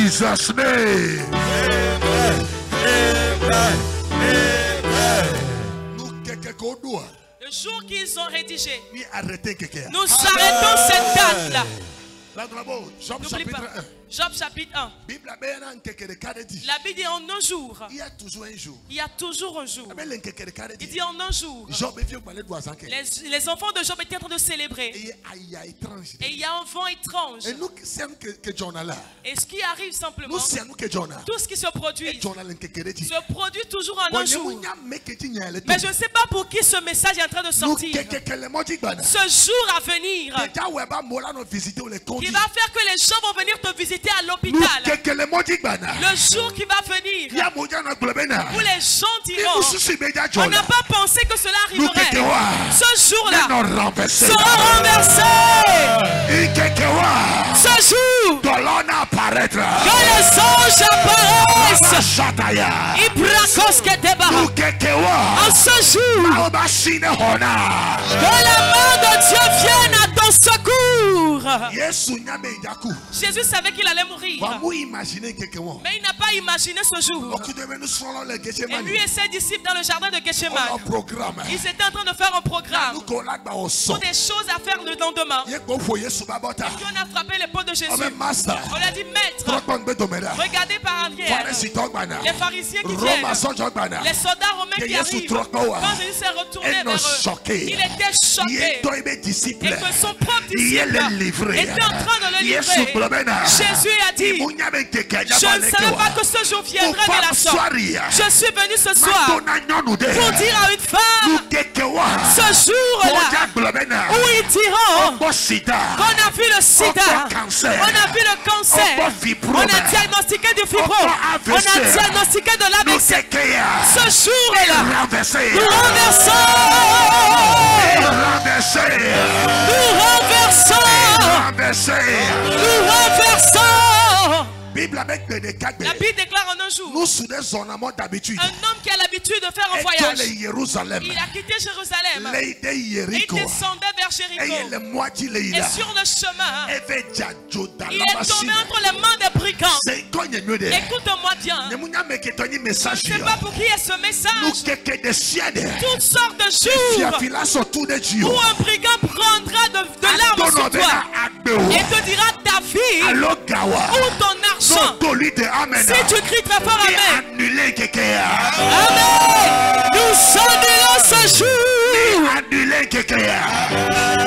Jesus' name. Le jour qu'ils ont rédigé, nous arrêtons cette date-là. N'oublie pas. Job chapitre 1. La Bible dit en un jour. Il y a toujours un jour. Il y a toujours un jour. Il dit en un jour. Les enfants de Job étaient en train de célébrer. Et il y a un vent étrange. Et ce qui arrive simplement, tout ce qui se produit toujours en un jour. Mais je ne sais pas pour qui ce message est en train de sortir. Ce jour à venir qui va faire que les gens vont venir te visiter à l'hôpital. Le jour qui va venir où les gens diront, on n'a pas pensé que cela arriverait. Ce jour-là sera renversé. Ce jour que les anges apparaissent. En ce jour que la main de Dieu vienne à ton secours. Jésus savait qu'il allait mourir. Mais il n'a pas imaginé ce jour. Et lui et ses disciples dans le jardin de Gethsemane, ils étaient en train de faire un programme pour des choses à faire le lendemain. Et puis on a frappé l'épaule de Jésus. On lui a dit, maître, regardez par arrière les pharisiens qui viennent, les soldats romains qui arrivent. Quand Jésus s'est retourné vers eux, il était choqué. Et que son propre disciple était en train de le livrer. Jésus a dit, je ne savais pas que ce jour viendrait de la sorte. Je suis venu ce soir pour dire à une femme, ce jour-là où ils diront qu'on a vu le sida, on a vu le cancer, on a diagnostiqué du fibro, on a diagnostiqué de l'AVC. Ce jour-là, nous renversons. Nous renversons. Nous renversons. La Bible déclare en un jour, un homme qui a l'habitude de faire un voyage, il a quitté Jérusalem et il descendait vers Jéricho. Et sur le chemin, il est tombé entre les mains des brigands. Écoute-moi bien. Je ne sais pas pour qui est ce message. Toutes sortes de jours où un brigand prendra de l'arme sur toi et te dira ta vie ou ton argent. Si tu cries très fort amen. Amen. Nous annulons ce jour.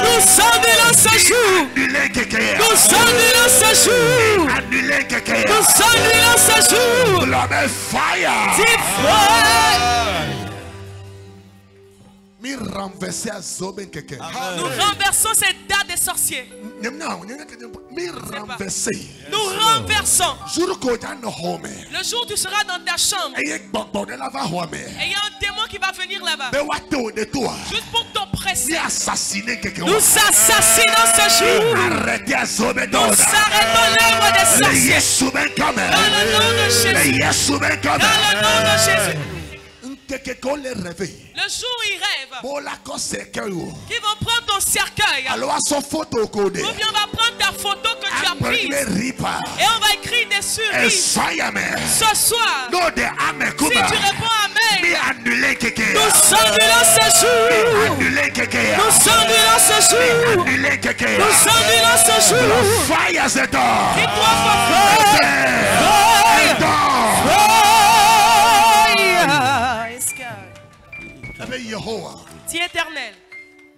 Nous annulons ce jour. Nous annulons ce jour. Nous annulons ce jour. Dis fire. Nous renversons cette date des sorciers. Nous renversons. Le jour où tu seras dans ta chambre, et il y a un démon qui va venir là-bas juste pour t'oppresser. Nous assassinons ce jour. Nous arrêtons l'œuvre des sorciers dans le nom de Jésus. Dans le nom de Jésus. Le jour où ils rêvent, qu'ils vont prendre ton cercueil, ou bien on va prendre ta photo que tu as prise et on va écrire dessus ce soir. Si tu réponds amen, nous annulons ce jour. Nous annulons ce jour. Nous annulons ce jour. Dis-toi Dis éternel.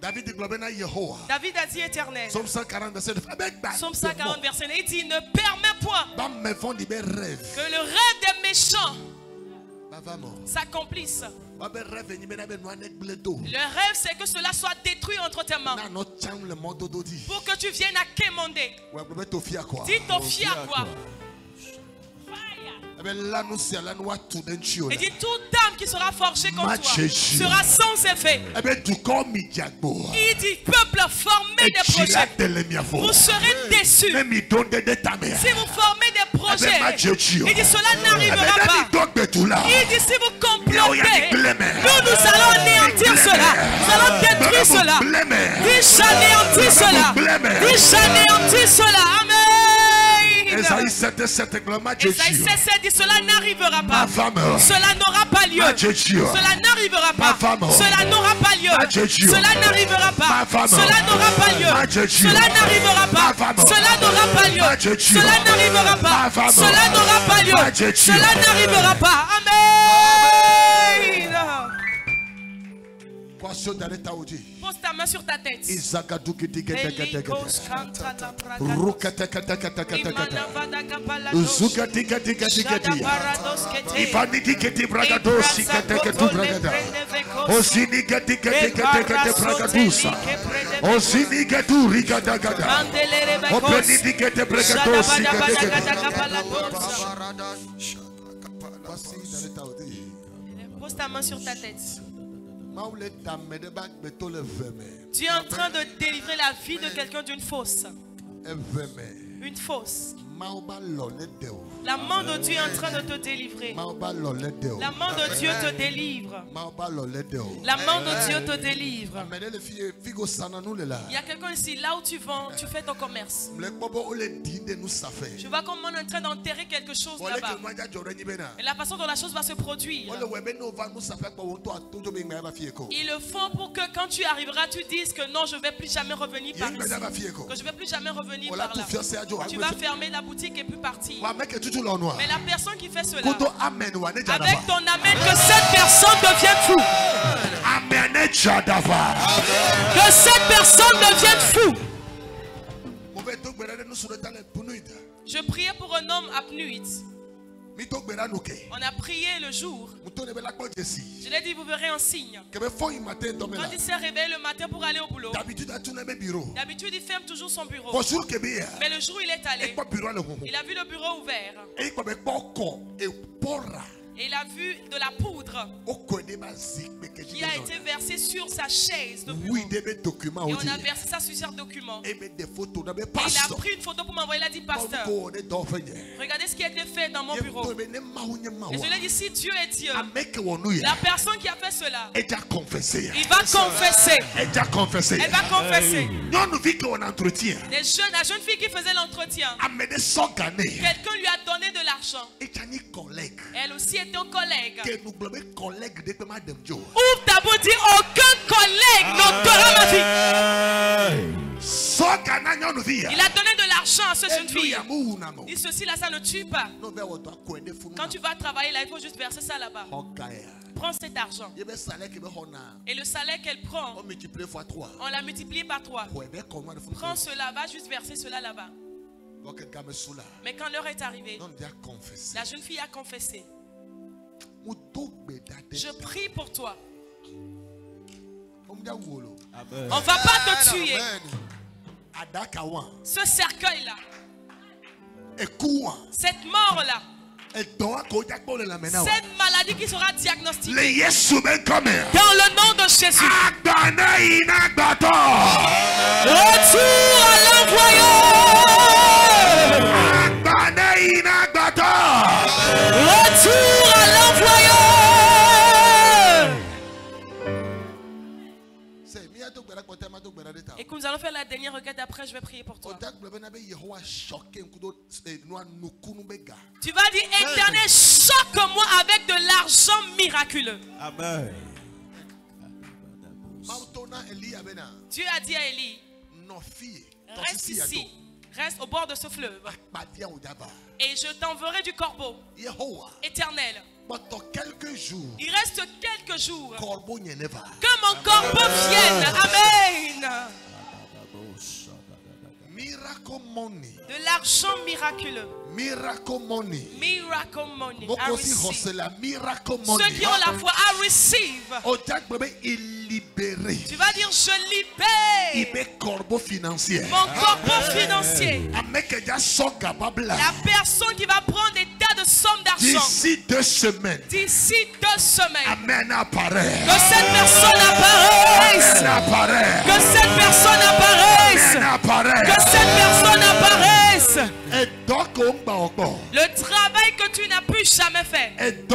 David a dit éternel. Psaume 140 verset 9. Il dit ne permets point que le rêve des méchants s'accomplisse. Le rêve c'est que cela soit détruit entre tes mains. Pour que tu viennes à Kémondé. Dis Tophia quoi. Et dit toute âme qui sera forgée contre toi sera sans effet. Il dit peuple formé des projets, vous serez déçus. Si vous formez des projets, il dit cela n'arrivera pas. Il dit si vous complotez, nous allons anéantir cela. Nous allons détruire cela. Dis j'anéantis cela. Dis j'anéantis cela. Amen. Esaïe 7 dit cela n'arrivera pas. Cela n'aura pas lieu. Cela n'arrivera pas. Cela n'aura pas lieu. Cela n'arrivera pas. Cela n'aura pas lieu. Cela n'arrivera pas. Cela n'aura pas lieu. Cela n'arrivera pas. Cela n'aura pas lieu. Cela n'arrivera pas. Amen. Pose ta main sur ta tête. Pose ta main sur ta tête. Tu es en train de délivrer la vie de quelqu'un d'une fosse. Une fosse. La main de Dieu est en train de te délivrer. La main de Dieu te délivre. La main de Dieu te délivre. Il y a quelqu'un ici, là où tu vends, tu fais ton commerce. Je vois comme on est en train d'enterrer quelque chose là-bas. Et la façon dont la chose va se produire. Ils le font pour que quand tu arriveras, tu dises que non, je ne vais plus jamais revenir par ici. Que je ne vais plus jamais revenir par là. Tu vas fermer la boutique et puis partir. Mais la personne qui fait cela, avec ton amen, que cette personne devienne fou. Que cette personne devienne fou. Je priais pour un homme apnuite. On a prié le jour. Je l'ai dit, vous verrez un signe. Quand il s'est réveillé le matin pour aller au boulot, d'habitude il ferme toujours son bureau. Mais le jour où il est allé, il a vu le bureau ouvert. Et il a vu de la poudre qui a été versée sur sa chaise de bureau. Et on a versé ça sur ce document. Et il a pris une photo pour m'envoyer. Il a dit, pasteur, regardez ce qui a été fait dans mon bureau. Et je lui ai dit, si Dieu est Dieu, la personne qui a fait cela, il va confesser. Elle va confesser. La jeune fille qui faisait l'entretien, quelqu'un lui a donné de l'argent. Elle aussi était un collègue. Ouvre ta bouche, dis aucun collègue n'ôtera ma vie. Il a donné de l'argent à cette jeune fille. Dis ceci là, ça ne tue pas. Quand tu vas travailler là, il faut juste verser ça là-bas. Prends cet argent. Et le salaire qu'elle prend, on l'a multiplié par 3. Prends cela, va juste verser cela là-bas. Mais quand l'heure est arrivée, la jeune fille a confessé. Je prie pour toi. On ne va pas te tuer. Ce cercueil-là, cette mort-là, cette maladie qui sera diagnostiquée, dans le nom de Jésus, retour à l'envoyeur. Retour à l'envoyeur. Et que nous allons faire la dernière requête, après je vais prier pour toi. Tu vas dire, Éternel, choque-moi avec de l'argent miraculeux. Amen. Dieu a dit à Élie, reste ici, reste au bord de ce fleuve, et je t'enverrai du corbeau éternel. Il reste quelques jours que mon corbeau vienne. Amen. De l'argent miraculeux. Miracle money. Miracle money. Ceux qui ont la foi à receive. Tu vas dire, je libère mon corbeau financier. La personne qui va prendre des tas de sommes d'argent d'ici 2 semaines. Que cette personne apparaisse. Que cette personne apparaisse. Que cette personne apparaisse. Le travail que tu n'as plus jamais fait. Le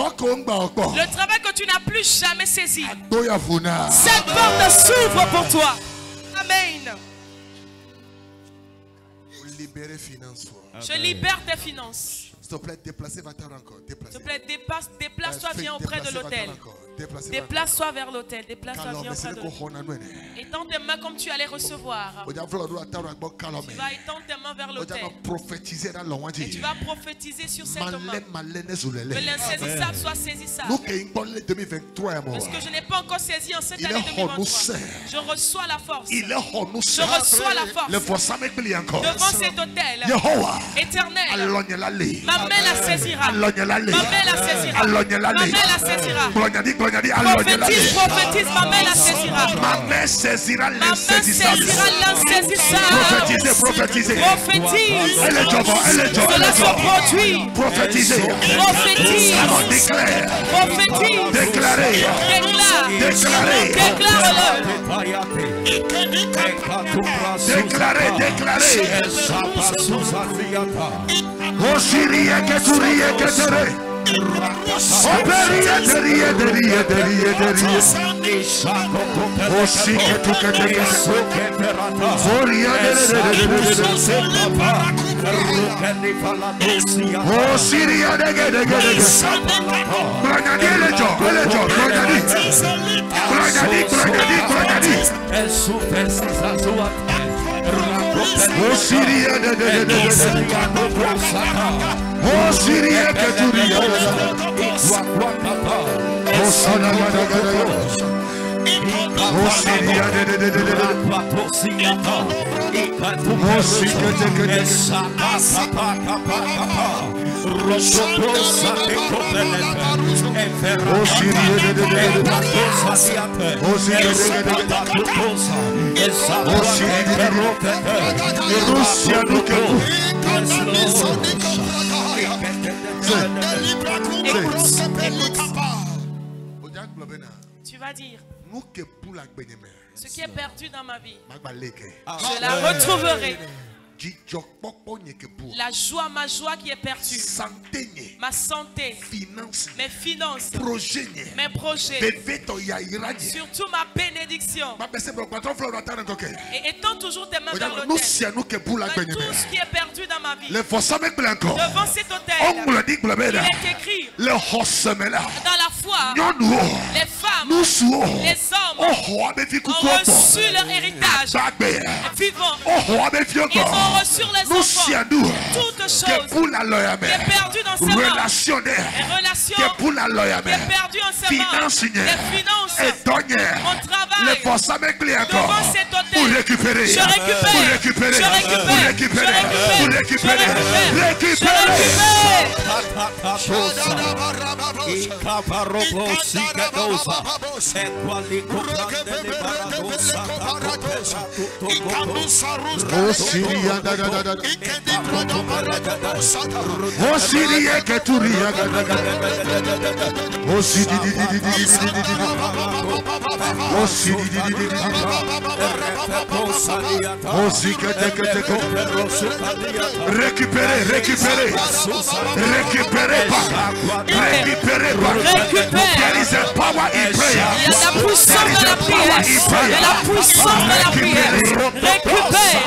travail que tu n'as plus jamais saisi. Cette porte s'ouvre pour toi. Amen. Je libère tes finances. S'il te plaît, déplace-toi encore. S'il te plaît, déplace-toi, viens auprès de l'autel. Déplace-toi vers l'autel. Déplace-toi, viens auprès de l'autel. Étends tes mains comme tu allais recevoir. Tu vas étendre tes mains vers l'autel. Et tu vas prophétiser sur cette main. Que l'insaisissable soit saisissable. Parce que je n'ai pas encore saisi en cette année 2023. Je reçois la force. Je reçois la force. Devant cet autel éternel. Ma main la saisira. Ma main la saisira. Ma main la saisira. Prophétise, prophétise, ma main la saisira. Ma main saisira l'insaisissable. Prophétisez. Prophétise. Cela se produit. Prophétisez. Prophétise. Déclare. Prophétise. Déclarez. Déclare-le. Déclarez. Osirie que turie que tere. Operie derie. Osi que tu que tere. Oria Osirie de. Bragadi le jo. Bragadi. Osirie de. Osirie que tu rie. Osana Tu vas dire, ce qui est perdu dans ma vie, je la retrouverai. La joie, ma joie qui est perdue, ma santé, mes finances, mes projets, surtout ma bénédiction. Et étends toujours tes mains vers l'autel. Tout ce qui est perdu dans ma vie, devant cet autel, il est écrit, dans la foi, les femmes, les hommes ont reçu leur héritage vivant. Ils ont reçu les enfants, toute chose qui est perdue dans ses mains, les relations qui est perdue en ses mains, les finances, mon travail, devant cet hôtel, je récupère, je récupère, je There is a power in prayer. Il y a la puissance de la prière. Il y a la puissance de la prière. Récupère.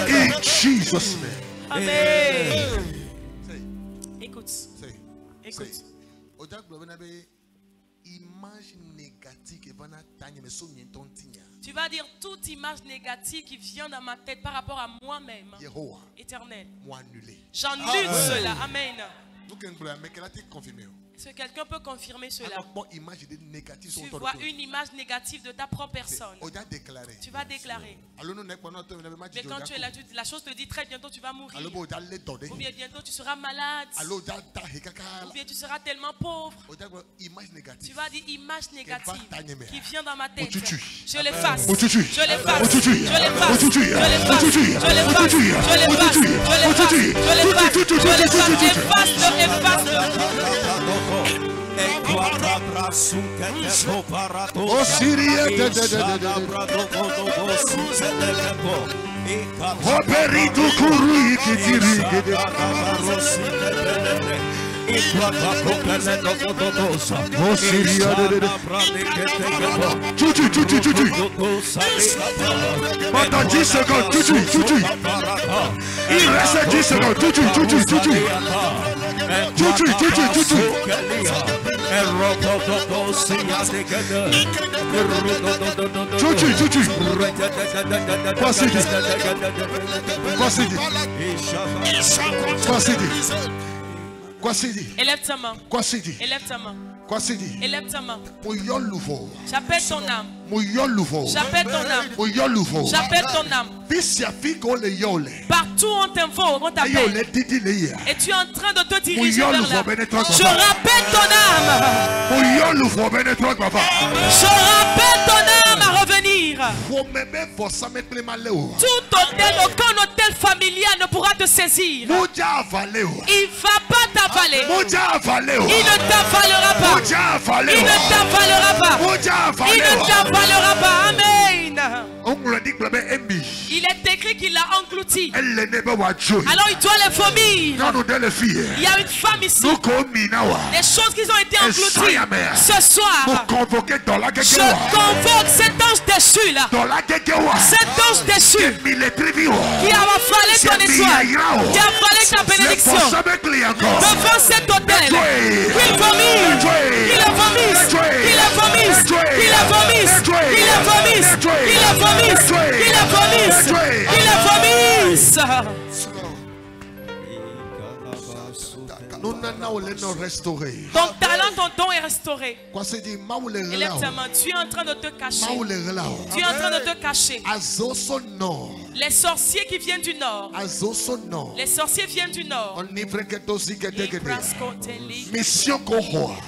In Jesus' name. Amen. Écoute. Tu vas dire toute image négative qui vient dans ma tête par rapport à moi-même. Éternel. J'annule cela. Amen. Est-ce que quelqu'un peut confirmer cela? Tu vois une image négative de ta propre personne. Tu vas déclarer. Mais quand tu es là, la chose te dit très bientôt tu vas mourir. Ou bien bientôt tu seras malade. Ou bien tu seras tellement pauvre. Tu vas dire image négative qui vient dans ma tête. Je l'efface. Je l'efface. Je l'efface. Je l'efface. Je l'efface. Je l'efface. Je l'efface. Pendant 10 secondes, il reste 10 secondes. Quoi c'est dit? Élève ta main. Quoi c'est dit? Élève ta main. Quoi c'est dit? Élève ta main. J'appelle ton âme. J'appelle ton âme. J'appelle ton âme. Partout on t'invoque, on t'appelle. Et tu es en train de te diriger vers là. Je rappelle ton âme. Je rappelle ton âme à revenir. Tout hôtel, aucun hôtel familial ne pourra te saisir. Il ne va pas t'avaler. Il ne t'avalera pas. Il ne t'avalera pas. Il ne t'avalera pas. Amen. Il est écrit qu'il l'a englouti. Alors il doit les vomir. Il y a une femme ici. Les choses qui ont été englouties ce soir. Je convoque cet ange déchu là. Cet ange déchu qui a avalé ton étoile, qui a avalé ta bénédiction devant cet hôtel. Qu'il vomisse, qu'il le vomisse, qu'il le vomisse, qu'il le vomisse, qu'il le vomisse, qu'il le vomisse, qu'il le vomisse, qu'il le vomisse. Ton talent, ton don est restauré. Élève ta main. Tu es en train de te cacher. Tu es en train de te cacher. Les sorciers qui viennent du nord. Les sorciers viennent du nord.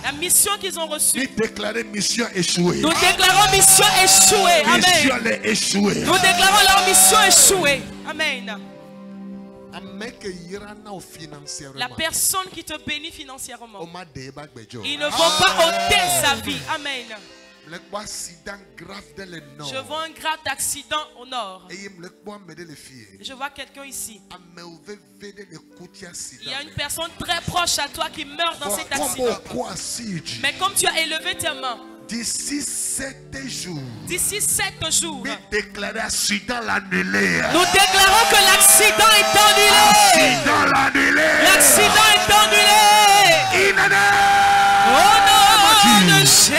La mission qu'ils ont reçue. Nous déclarons mission échouée. Amen. Nous déclarons leur mission échouée. Amen. La personne qui te bénit financièrement, ils ne vont pas ôter sa vie. Amen. Je vois un grave d'accident au nord. Je vois quelqu'un ici. Il y a une personne très proche à toi qui meurt dans cet accident. Mais comme tu as élevé tes mains, d'ici 7 jours, nous déclarons que l'accident est annulé. L'accident est annulé. Au nom de Jésus.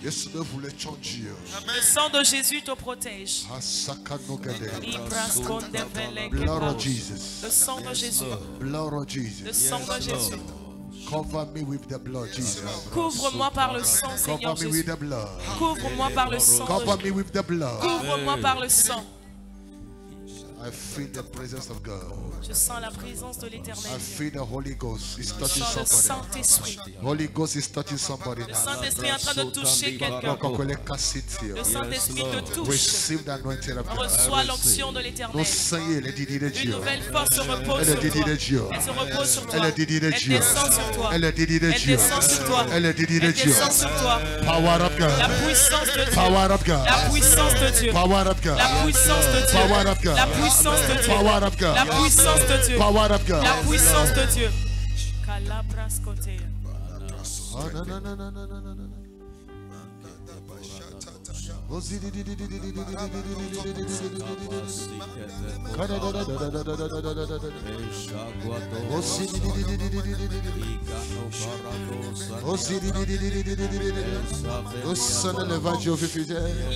Le sang de Jésus te protège. Le sang de Jésus. Le sang de Jésus. Couvre-moi par le sang, Seigneur Jésus. Couvre-moi par le sang. Couvre-moi par le sang. I feel the presence of God. Je sens la présence de l'Éternel. I feel the Holy Ghost is touching somebody. Le Saint-Esprit. Holy Ghost is touching somebody. Le Saint-Esprit est en train de toucher quelqu'un. Le Saint-Esprit te touche. Receive the anointing of God. Reçois l'onction de l'Éternel. Une nouvelle force se repose sur toi. Elle se repose sur toi. Elle descend sur toi. Elle descend sur toi. Elle descend sur toi. Power of God. La puissance de Dieu. Power of God. La puissance de Dieu. Power of God. La puissance de Dieu. Power of God. La puissance de Dieu. Power of God. La puissance de Dieu. Power of God. La puissance de Dieu. Il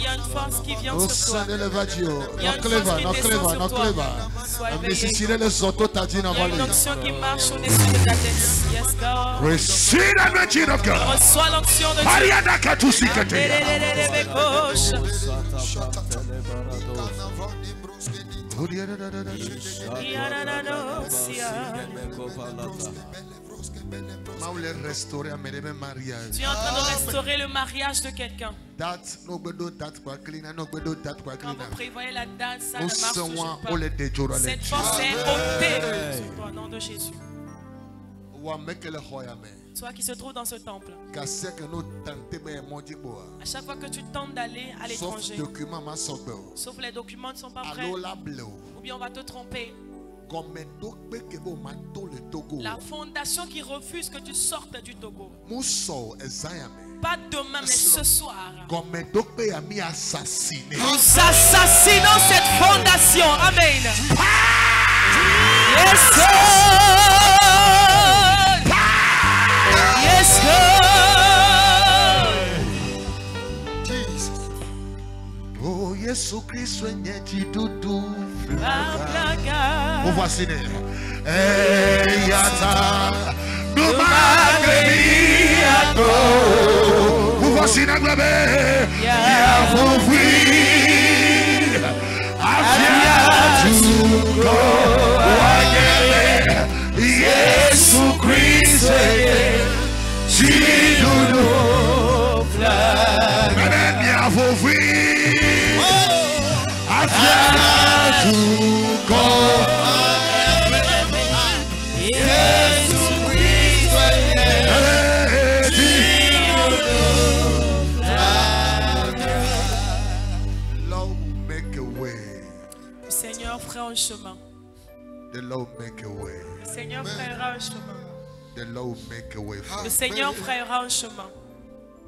y a une force qui vient sur toi. Il y a une force qui descend sur toi. Sois éveillé. Il y a une onction qui marche au-dessus de ta tête. Yes, God. Receive the anointing of God. Reçois l'onction de Dieu. Tu es en train de restaurer le mariage de quelqu'un. Quand vous prévoyez la date, ça ne marche toujours pas. Cette force est ôtée au nom de Jésus. Toi qui se trouve dans ce temple, à chaque fois que tu tentes d'aller à l'étranger, sauf les documents ne sont pas prêts, ou bien on va te tromper. La fondation qui refuse que tu sortes du Togo, pas demain mais ce soir, nous assassinons cette fondation. Amen. Yes, yes, God. Oh, Yesu Kristo nyeti dudu. On va signer. Eyata, nous magrebiato. On va signer globe. Ya vovi. Afia tuko. Wagele. Yesu Kristo Seigneur fera un chemin. The Lord make a way. Le Seigneur fera un chemin. The Lord make a way. Le Seigneur fera un chemin.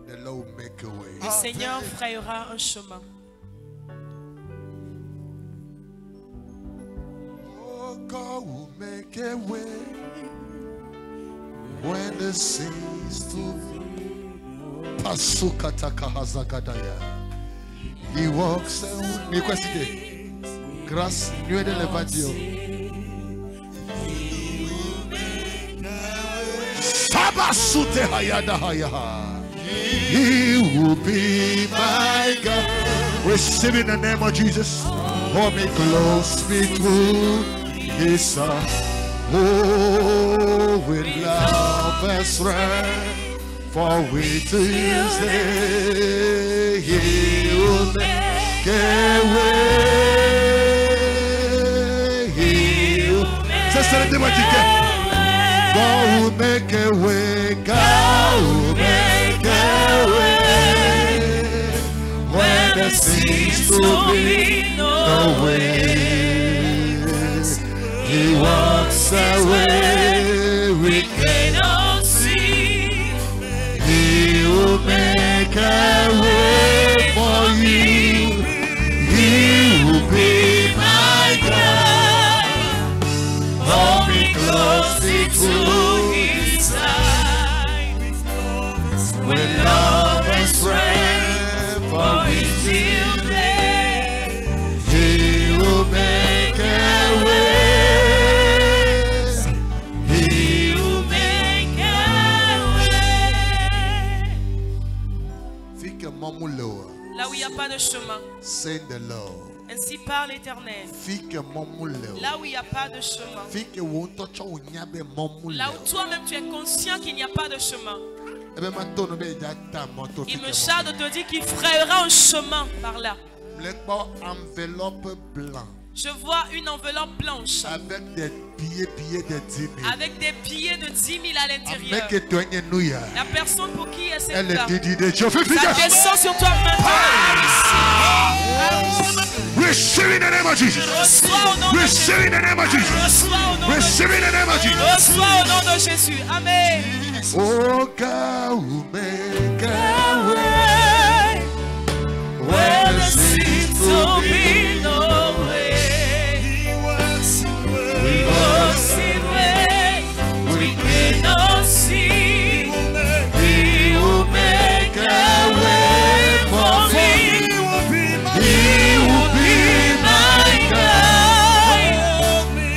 The Lord make a way. Le Seigneur fera un chemin. Oh, God will make a way when the seas to Pasukataka Hazagadaya. He walks away. Grâce, nuit de l'évadio. Sabasute hayada hayaha. He will be my God. Receive in the name of Jesus. Hold me close, me through his son. Oh, with love and strength, for with his day, he will make a way. God will make a way. God will make a way when there seems to be no way. He walks away we cannot see. He will make a way for you. He will be my God. Hold me closely to his side. With love and strength for his children, he will make a way. He will make a way. Là où il n'y a pas de chemin. Say the Lord. Ainsi parle l'Éternel. Là où il n'y a pas de chemin. Là où toi-même tu es conscient qu'il n'y a pas de chemin. Il me charge de te dire qu'il frayera un chemin par là. Je vois une enveloppe blanche. Avec des billets de 10 000. Avec des billets de 10 000 à l'intérieur. La personne pour qui est cette là. Ça descend sur toi maintenant. Receive in the name of Jesus. Receive in the name of Jesus. Receive in the name of Jesus. Reçois au nom de Jésus. Amen. Oh, God will make a way where there seems to be no way. He walks in ways we cannot see. He will make a way for me. He will be my guide.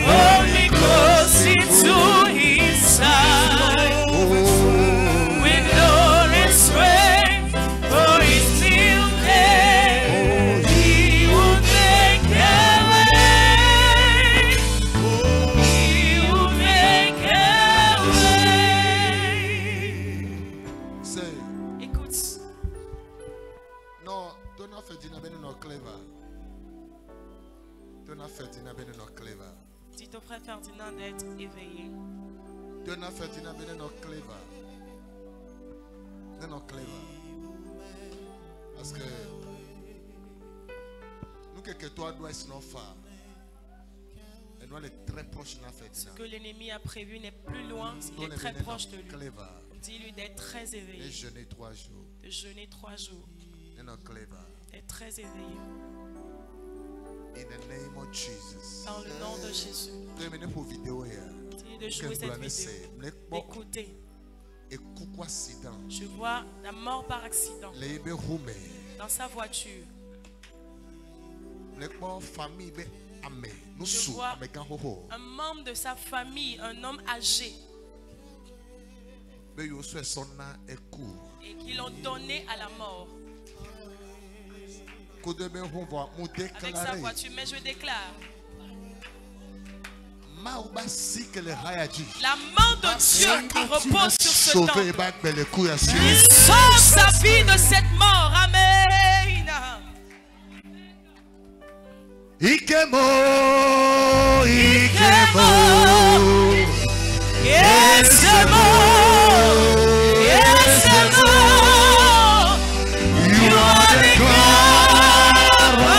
Hold me close into his side. With glorious strength for his children, he will make a way. He will make a way. Écoute. Non, Donna Ferdinand ben no clever. Donna Ferdinand ben no clever. Dis ton frère Ferdinand d'être éveillé. Donna Ferdinand ben no clever. Ben no clever. Parce que nous que toi dois être non far. Et nous est très proche de Ferdinand. Ce que l'ennemi a prévu n'est plus loin, il est très proche de lui. Dis-lui d'être très éveillé. De jeûner 3 jours. De jeûner 3 jours. D'être très éveillé. In the name of Jesus. Dans le nom de Jésus. Dis-lui de jouer cette vidéo. D'écouter. Je vois la mort par accident. Dans sa voiture. Je vois un membre de sa famille, un homme âgé. Et qui l'ont donné à la mort. Avec sa voiture, mais je déclare. La main de Dieu qui repose sur ce temple. Il sauve sa vie de cette mort. Amen. Ikemo, yes, you are the God of power.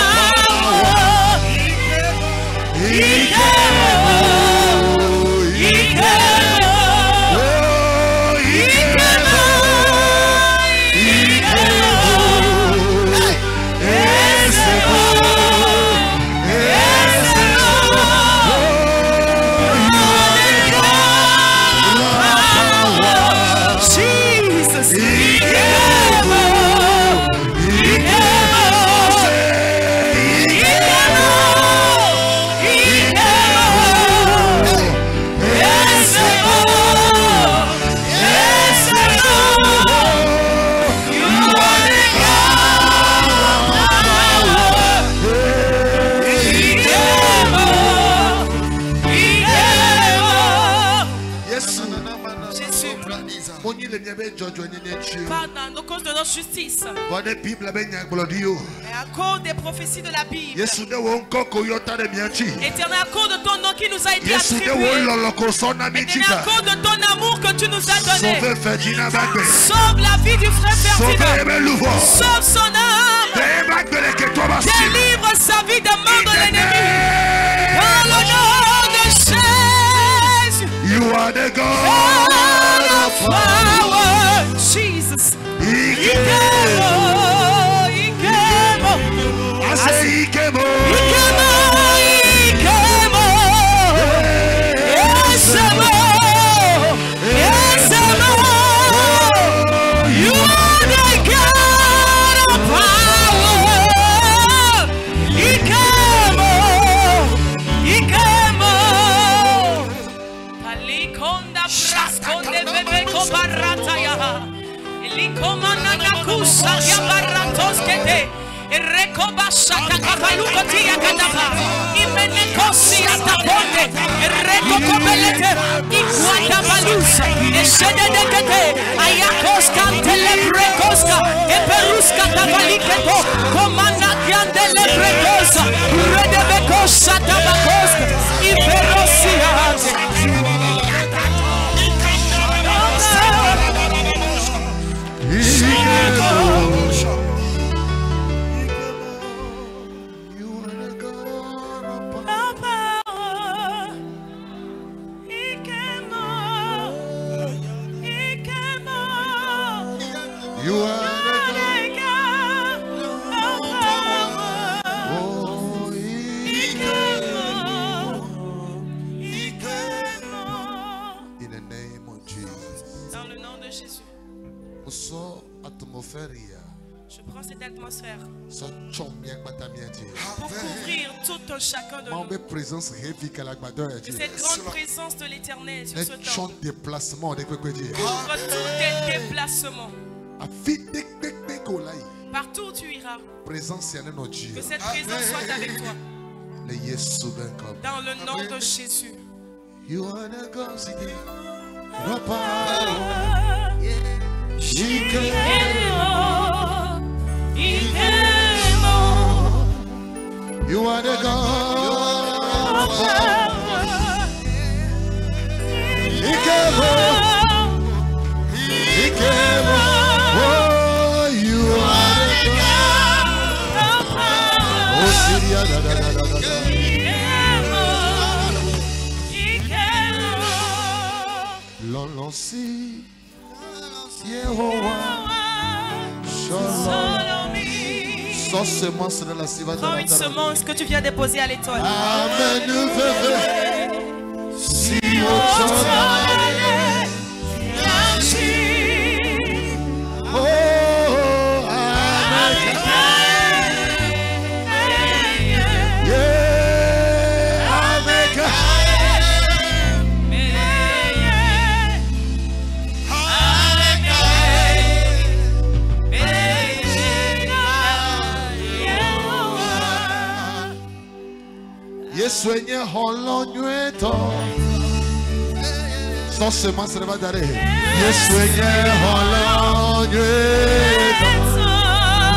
Pardon, à cause de notre justice. Et à cause des prophéties de la Bible. Éternel, à cause de ton nom qui nous a été attribué. Éternel, à cause de ton amour que tu nous as donné. Sauve la vie du frère Ferdinand. Sauve son âme. Délivre sa vie des mains de l'ennemi. Dans le nom de Jésus. You are the God of power. Jesus. Ikemo. I say Ikemo. You are the God of power. Ikemo. Alikonda braskonde bebeko barataya. Elikomana nakusa ya baratoskete. Rekoba shaka kabaluko tia kadaba. Imene kosi ataponde. Reko kobelete. Ikwata balusa. Eshede dekete. Ayakoska telebrekoska. Eperuska tabaliketo. Komana kiandele brekosa. Redebekosa tabakoska. Iperosia. Je prends cette atmosphère pour couvrir tout un chacun de nous. Que cette grande présence de l'Éternel sur ce temps couvre tous tes déplacements. Partout où tu iras, que cette présence soit avec toi. Dans le nom de Jésus. You are the God of You are the God of power. Oh, you are the God of power. Oh, Syria, da da da da da. L'onsi, Yehovah, Shalom. Prends une semence que tu viens déposer à l'étoile. Amen. Si Soignez Holondueto. Sans semence ne va d'arrêt. Soignez Holondueto.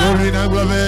Dorina Guave,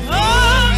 Oh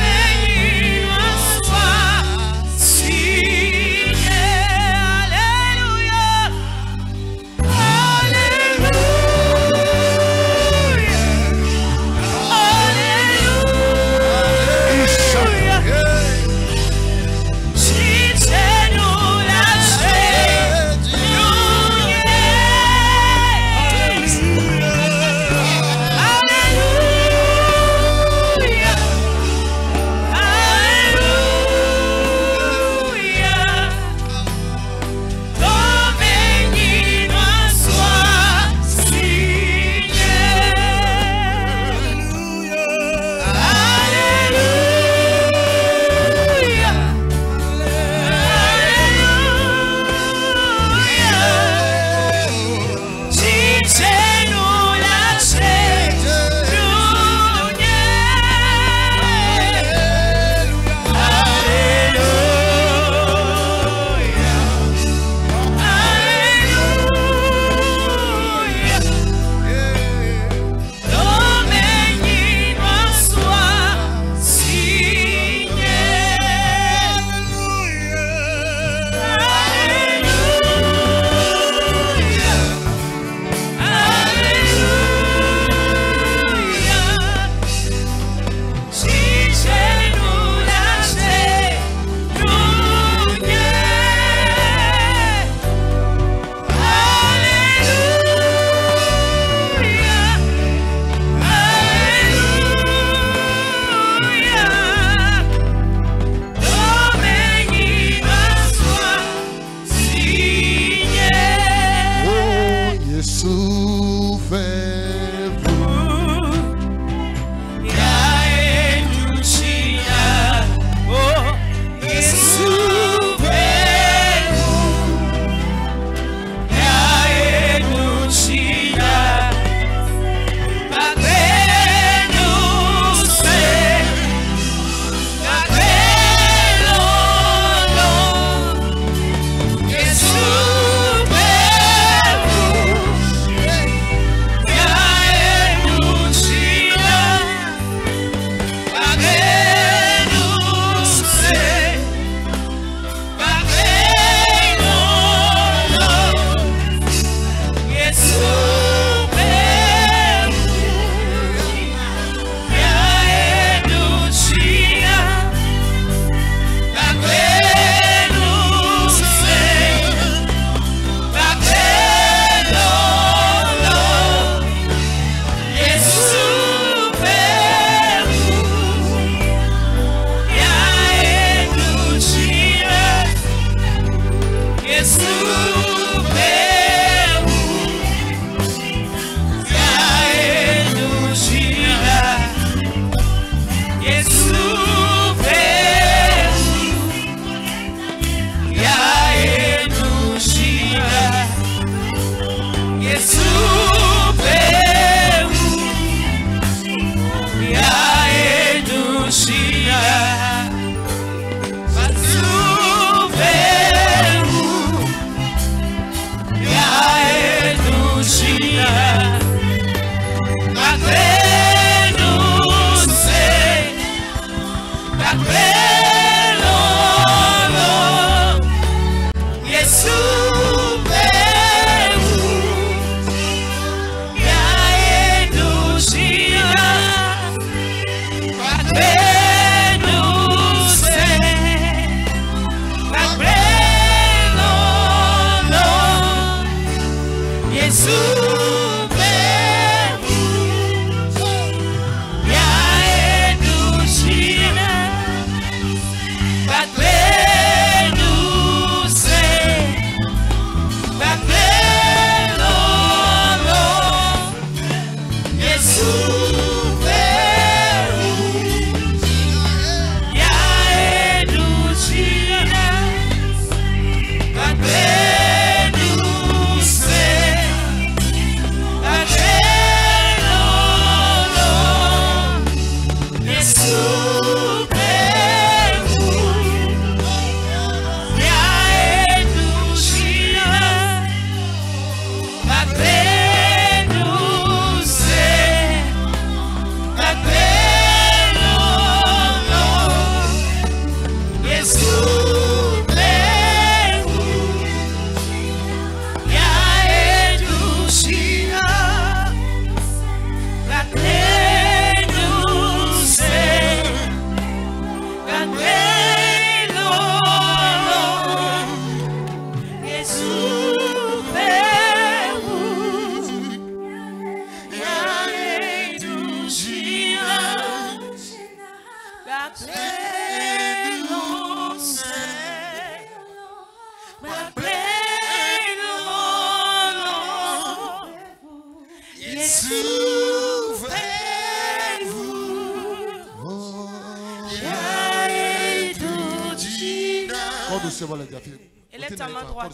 Élève ta main droite.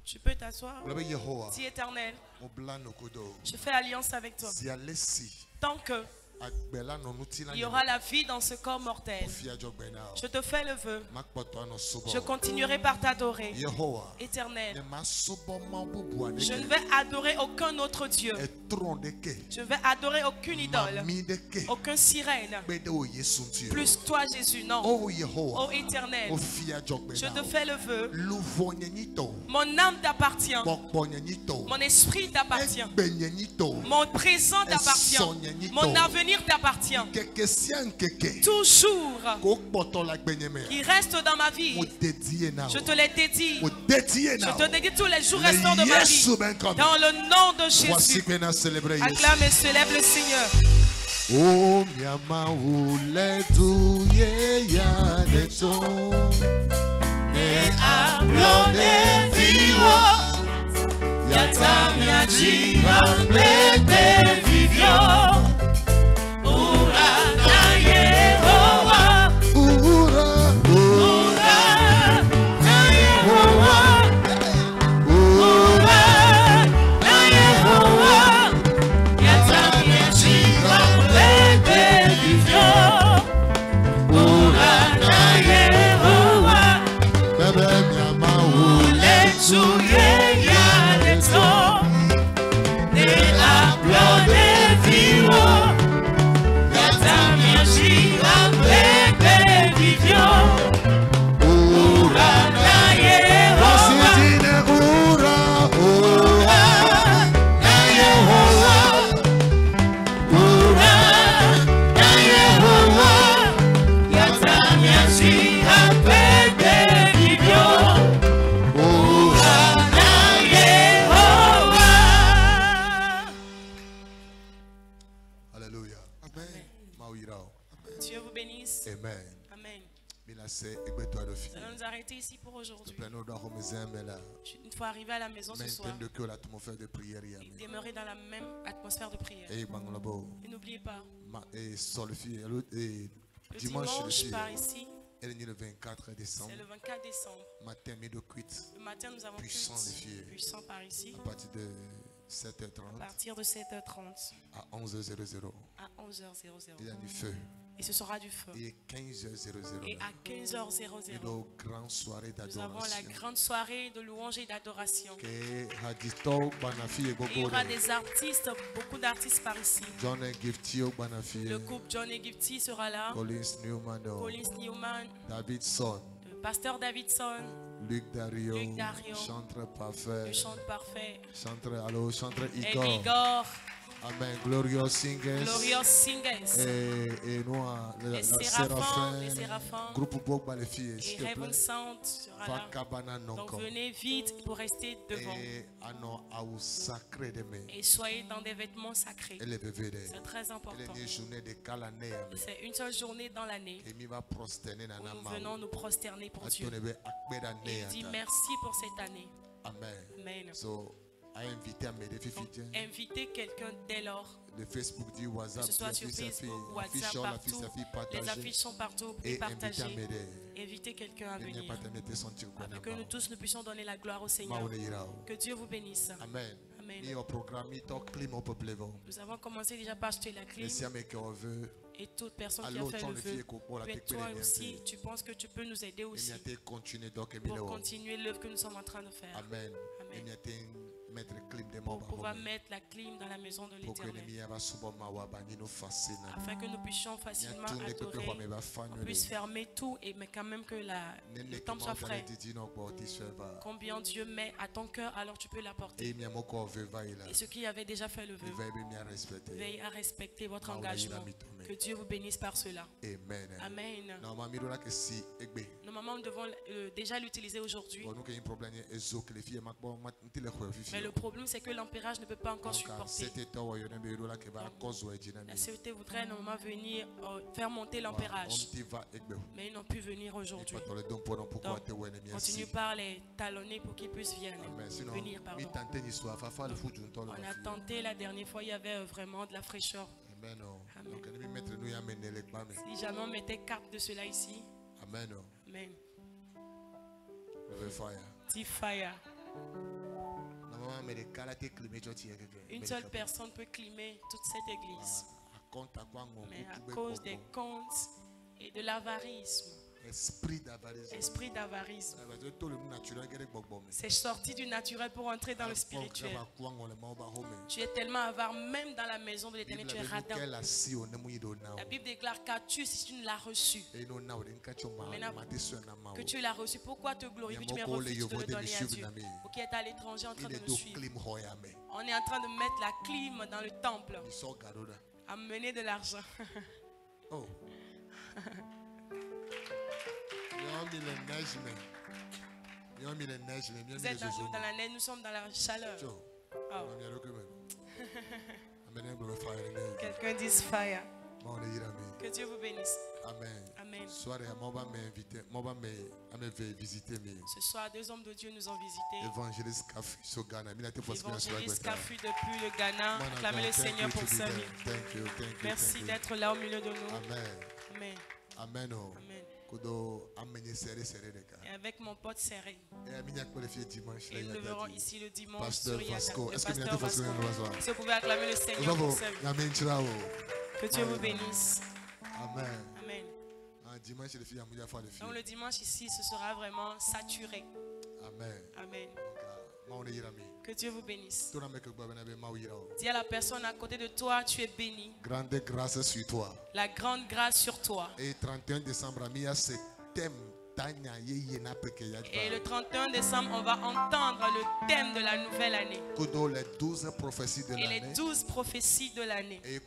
Tu peux t'asseoir. Si Éternel, je fais alliance avec toi. Tant que il y aura la vie dans ce corps mortel, je te fais le vœu. Je continuerai par t'adorer. Éternel, je ne vais adorer aucun autre Dieu. Je vais adorer aucune idole, aucun sirène, plus toi Jésus, non. Oh Éternel, je te fais le vœu. Mon âme t'appartient, mon esprit t'appartient, mon présent t'appartient, mon avenir t'appartient. Toujours qui reste dans ma vie, je te les dédie. Je te dédie tous les jours restants de ma vie. Dans le nom de Jésus. Acclame et célèbre le Seigneur. Oh, miama uletuye ya neto ne ablone vivo ya tamia jiva plete vivio ura na Yehowa ura na Yehowa ura na Yehowa ya tamia jiva plete vivio ura na Yehowa bebe miama uletuye ya neto ne ablone vivo ya tamia jiva plete vivio ura na Yehowa ura na Yehowa ura na Yehowa ya tamia jiva plete vivio ura na Yehowa. Alléluia. Amen. Dieu vous bénisse. Amen. Amen. Nous Nous allons nous arrêter ici pour aujourd'hui. Une fois arrivé à la maison ce soir, demeurer dans la même atmosphère de prière. Et n'oubliez pas, le dimanche par ici, c'est le 24 décembre. Le matin, nous avons puissant par ici. À partir de 7h30. À partir de 7h30. À 11h00. À 11h00. Il y a du feu. Et ce sera du feu. Et 15h00. Et à 15h00. Nous avons la grande soirée de louange et d'adoration. Il y aura des artistes, beaucoup d'artistes par ici. Le couple John et Gifty sera là. Collins Newman. Davidson. Le pasteur Davidson. Luc Dario. Chantre parfait. Le chantre parfait. Chantre Igor. Amen. Glorious Singers. Glorious Singers. Et nous, les séraphins. Groupe Bogba les filles. Et Heaven Sound sera là. Donc venez vite pour rester devant. Et soyez dans des vêtements sacrés. C'est très important. C'est une seule journée dans l'année où nous venons nous prosterner pour Dieu. Et il dit merci pour cette année. Amen. Amen. Inviter quelqu'un dès lors. Le Facebook dit WhatsApp, que ce soit sur Facebook, WhatsApp, partout. Les affiches sont partout et partagées. Invitez quelqu'un à venir. Afin que nous tous nous puissions donner la gloire au Seigneur. Que Dieu vous bénisse. Amen. Amen. Nous avons commencé déjà par acheter la clim. Et toute personne qui a fait le vœu, toi aussi, tu penses que tu peux nous aider aussi pour continuer l'œuvre que nous sommes en train de faire. Amen. Amen. Pour pouvoir mettre la clim dans la maison de l'Éternel. Afin que nous puissions facilement adorer, on puisse fermer tout, mais quand même que le temple soit frais. Combien Dieu met à ton cœur, alors tu peux l'apporter. Et ceux qui avaient déjà fait le vœu, veillez à respecter votre engagement. Que Dieu vous bénisse par cela. Amen. Amen. Normalement, nous devons déjà l'utiliser aujourd'hui. Mais le problème, c'est que l'ampérage ne peut pas encore supporter. La CET voudrait normalement venir faire monter l'ampérage. Mais ils n'ont pu venir aujourd'hui. Donc, continue par les talonner pour qu'ils puissent venir. On a tenté la dernière fois, il y avait vraiment de la fraîcheur. Amen. Si jamais on mettait 4 de cela ici. Amen. Amen. Deep fire. Une seule personne peut climer toute cette église. Mais à cause des comptes et de l'avarisme. Esprit d'avarisme. C'est sorti du naturel pour entrer dans le spirituel. Tu es tellement avare, même dans la maison de l'Éternel, tu es radin. La Bible déclare qu'as-tu si tu ne l'as reçu. Maintenant que tu l'as reçu, pourquoi te glorifier? Tu me refuses de le donner à Dieu. Ou qui est à l'étranger en train de nous suivre. On est en train de mettre la clim dans le temple. Amener de l'argent. Oh. Vous êtes dans la neige, nous sommes dans la chaleur. Oh. Quelqu'un dit fire. Que Dieu vous bénisse. Amen. Amen. Ce soir, 2 hommes de Dieu nous ont visités. Évangéliste Kafu depuis le Ghana. Acclamez le Seigneur pour sa vie. Merci d'être là au milieu de nous. Amen. Amen. Amen. Amen. Et avec mon pote serré. Et nous le verrons ici le dimanche. Pasteur Vasco. Est-ce que vous pouvez acclamer le Seigneur pour sa vie? Que Dieu vous bénisse. Amen. Amen. Donc le dimanche ici, ce sera vraiment saturé. Amen. Amen. Que Dieu vous bénisse. Dis à la personne à côté de toi, tu es béni. Grande grâce sur toi. La grande grâce sur toi. Et 31 décembre, il y a ce thème. Et le 31 décembre, on va entendre le thème de la nouvelle année. Les 12 prophéties de l'année. Et les 12 prophéties de l'année. Et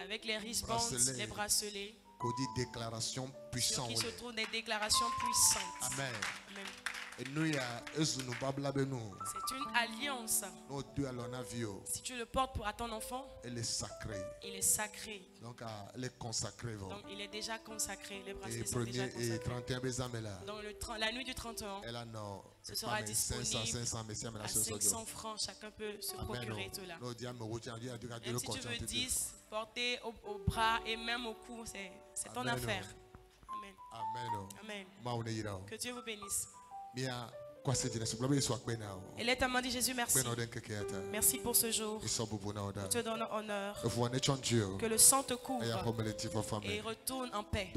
avec les wristbands, les bracelets. Déclaration puissante. Qui se trouvent des déclarations puissantes. Amen. Amen. C'est une alliance. Si tu le portes à ton enfant, il est sacré. Il est sacré. Donc, il est consacré. Donc, il est déjà consacré. Les bracelets sont déjà consacrés. Donc, la nuit du 31, ce sera disponible à 500 francs. Chacun peut se procurer tout là. Même si tu veux 10, porter au bras et même au cou, c'est ton affaire. Amen. Amen. Amen. Que Dieu vous bénisse. Et tellement dit Jésus, merci. Merci pour ce jour. Je te donne honneur. Que le sang te couvre et retourne en paix.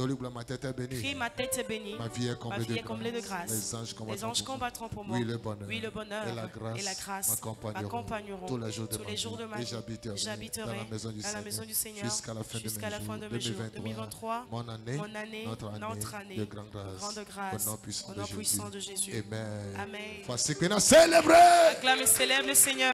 Crie, ma tête est bénie. Ma vie est comblée de grâce. Les anges combattront pour moi. Oui, le bonheur et la grâce m'accompagneront tous les jours de ma vie. J'habiterai à la maison du Seigneur jusqu'à la fin de mes jours. 2023, mon année, notre année de grande grâce, au nom puissant de Jésus. Amen. Amen. Célébrer. Acclame et célèbre le Seigneur.